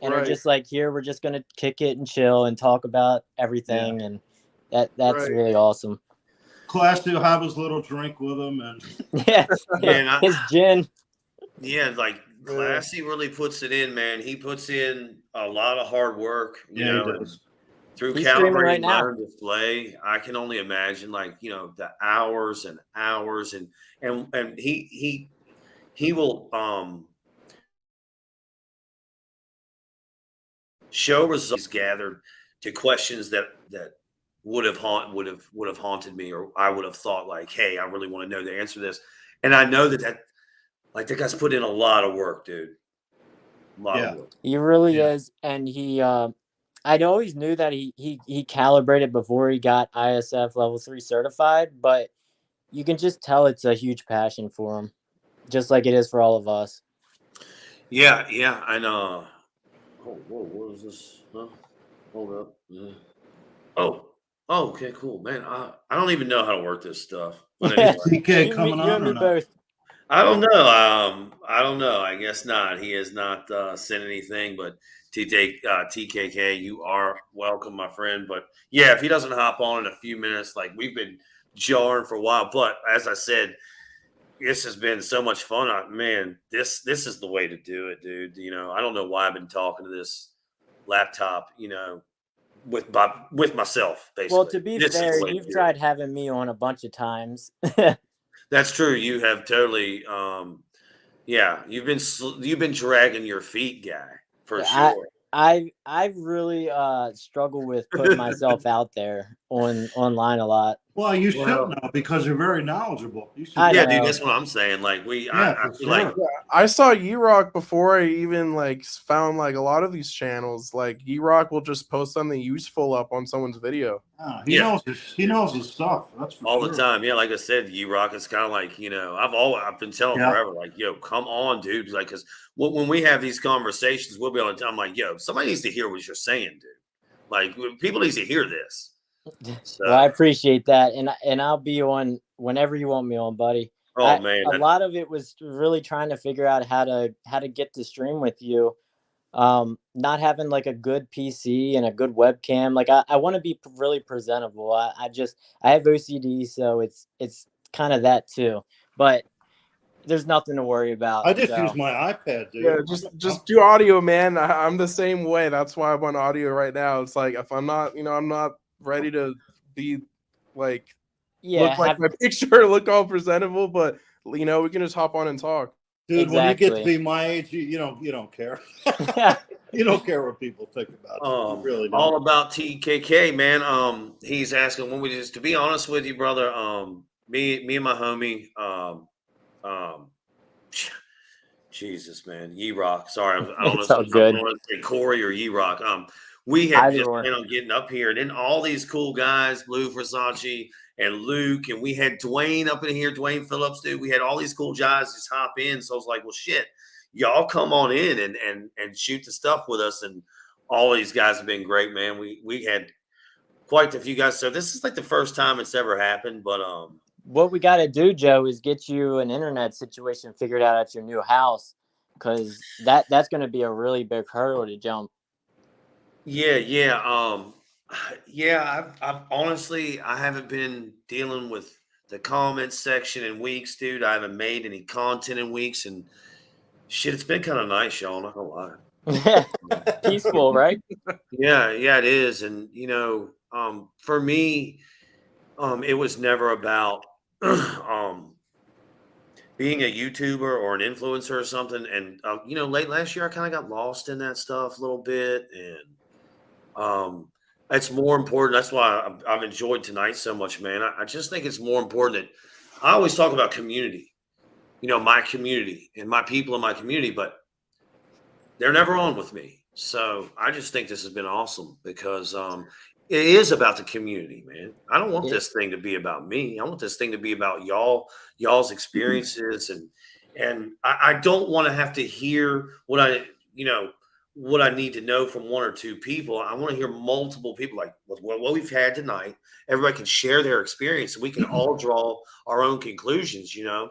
and are Right. just like, here we're just gonna kick it and chill and talk about everything, and that's Right. really awesome. Classy will have his little drink with him, and Yeah, Man, his gin. yeah, like Classy really puts it in, man. He puts in a lot of hard work, you yeah, know, he and does. through He's streaming calibrating right now. modern display. I can only imagine, like, the hours and hours, and he will show results gathered to questions that would have haunted me, or I would have thought like, hey, I really want to know the answer to this. And I know that like that guy's put in a lot of work, dude. A lot of Yeah. work. He really Yeah. is, and I'd always knew that he calibrated before he got ISF level 3 certified, but you can just tell it's a huge passion for him, just like it is for all of us. Yeah, yeah. And oh, whoa, what is this? Huh? Hold up. Oh, oh, okay, cool, man. I don't even know how to work this stuff. But anyway, TK coming You on and or me not? both. I don't know. I don't know. I guess not. He has not sent anything, but TKK, you are welcome, my friend. But yeah, if he doesn't hop on in a few minutes, like we've been jarring for a while. But as I said, this has been so much fun. Man, this is the way to do it, dude. I don't know why I've been talking to this laptop, with myself, Well, basically. to be This is fair, the way to you've do it. tried having me on a bunch of times. That's true. You have totally, yeah. You've been dragging your feet, guy, for I sure. I've really struggled with putting myself out there online a lot. Well, you should Well, know because you're very knowledgeable. You should. I yeah, dude. know. That's what I'm saying. Like Yeah, I for feel like, sure. I saw Rock before I even like found like a lot of these channels. Like Rock will just post something useful up on someone's video. He yeah, knows his stuff. That's for all the sure. time. Yeah, like I said, Rock is kind of like, I've been telling Yeah. forever, like, yo, come on, dude. Like, because when we have these conversations, we'll be on. I'm like, yo, somebody needs to hear what you're saying, dude. Like, people need to hear this. Well, I So, appreciate that, and I'll be on whenever you want me on, buddy. oh man, A lot of it was really trying to figure out how to get to stream with you. Not having like a good PC and a good webcam. Like I want to be really presentable. I have OCD, so it's kind of that too. But there's nothing to worry about. I just use So my iPad, dude. Yeah, just do audio, man. I'm the same way. That's why I'm on audio right now. It's like if I'm not, I'm not ready to be like yeah, look like my picture, look all presentable, but we can just hop on and talk. Dude, when you get to exactly. be my age, you don't care. You don't care what people think about you. You really don't. all about TKK, man. He's asking when we just, to be honest with you, brother. Me and my homie, Jesus, man, Rock. Sorry, I don't know It's if all good. I want to say Corey or Rock. We had Either just or. planned on getting up here, and then all these cool guys, Blue Versace and Luke, and we had Dwayne up in here, Dwayne Phillips, dude. We had all these cool guys just hop in. So I was like, well, shit, y'all come on in and shoot the stuff with us. And all these guys have been great, man. We had quite a few guys. So this is like the first time it's ever happened, but What we got to do, Joe, is get you an internet situation figured out at your new house, because that's going to be a really big hurdle to jump. yeah, yeah. Yeah, I've honestly, I haven't been dealing with the comments section in weeks, dude. I haven't made any content in weeks, and shit, it's been kind of nice, y'all. Not gonna lie. Peaceful, right? Yeah, yeah, it is. And for me, it was never about being a YouTuber or an influencer or something. And late last year, I kind of got lost in that stuff a little bit, and it's more important. That's why I've enjoyed tonight so much, man. I just think it's more important that I always talk about community, my community and my people in my community, but they're never on with me. So I just think this has been awesome because it is about the community, man. I don't want this thing to be about me. I want this thing to be about y'all's experiences, and I don't want to have to hear what I need to know from one or two people. I want to hear multiple people, like what we've had tonight. Everybody can share their experience, and we can all draw our own conclusions. Yeah.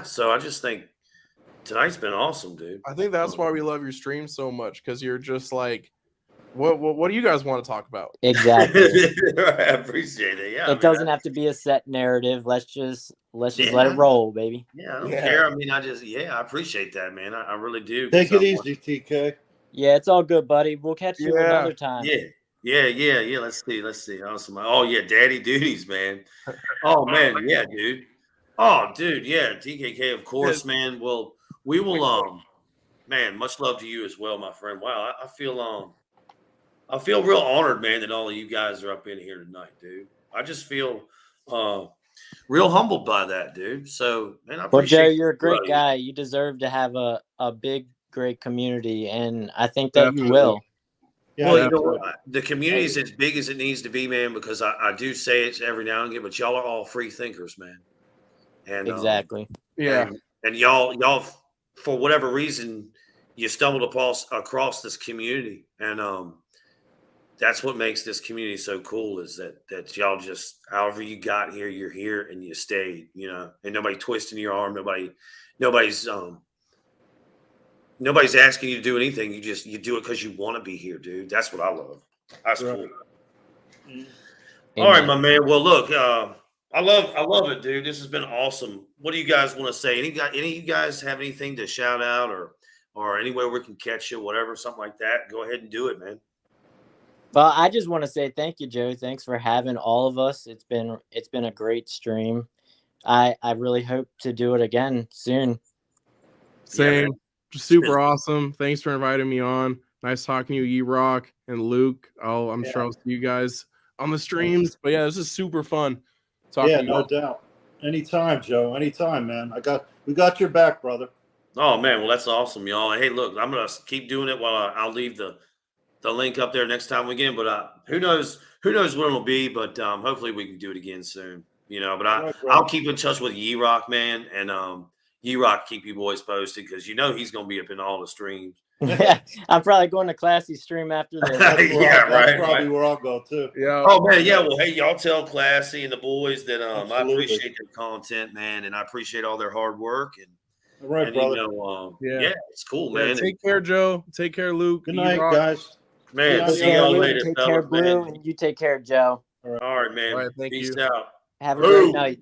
So I just think tonight's been awesome, dude. I think that's why we love your stream so much, because you're just like, what do you guys want to talk about? Exactly. I appreciate it. Yeah, It doesn't have to be a set narrative. Let's just let it roll, baby. Yeah, I don't care. I mean, I appreciate that, man. I really do. Take it easy, TK. Yeah, it's all good, buddy. We'll catch you another time. Yeah. Let's see. Awesome. Oh yeah, daddy duties, man. Oh man, yeah, dude. Oh, dude, yeah, TKK, of course, man. Well, we will. Man, much love to you as well, my friend. Wow, I feel real honored, man, that all of you guys are up in here tonight, dude. I just feel real humbled by that, dude. So, man, I Well, Joe, appreciate you're a you. great guy. You deserve to have a big, great community, and I think that you Definitely. will. Yeah, Well, I you know do. what? The community is as big as it needs to be, man, because I do say it every now and again, but y'all are all free thinkers, man. And Exactly. Yeah. and y'all for whatever reason you stumbled across this community, and that's what makes this community so cool is that y'all just however you got here, you're here and you stayed, you know, and nobody twisting your arm, nobody's nobody's asking you to do anything. You do it because you want to be here, dude. That's what I love. That's Right. cool. Mm. All right, Amen. my man. Well, look, I love it, dude. This has been awesome. What do you guys want to say? Any of you guys have anything to shout out or anywhere we can catch you, whatever, something like that? Go ahead and do it, man. Well, I just want to say thank you, Joe. Thanks for having all of us. It's been a great stream. I really hope to do it again soon. Same. man. Just super awesome. Thanks for inviting me on. Nice talking to you, E-Rock and Luke. I'm sure I'll see you guys on the streams. But yeah, this is super fun. Talking Yeah, to you no guys. doubt. Anytime, Joe. Anytime, man. We got your back, brother. Oh man, well that's awesome, y'all. Hey, look, I'm gonna keep doing it while I'll leave the link up there next time again. But who knows when it'll be? But hopefully we can do it again soon. You know, but Right, I'll brother. keep in touch with Ye Rock, man, and Ye Rock keep you boys posted because you know he's gonna be up in all the streams. I'm probably going to Classy stream after this. That's probably where I'll go too. Yeah. Oh man, yeah. Well, hey, y'all tell Classy and the boys that I Absolutely. appreciate their content, man, and I appreciate all their hard work and. All right, And brother. you know, Yeah. it's cool, Yeah, man. take care, Joe. Take care, Luke. Good night, E-Rock. guys. Man, Yeah, see Take care, y'all Luke. later, Take fellas, care, Blue, man. and you take care, Joe. All right, man. All right, thank Peace you. out. Have a great Boom. night.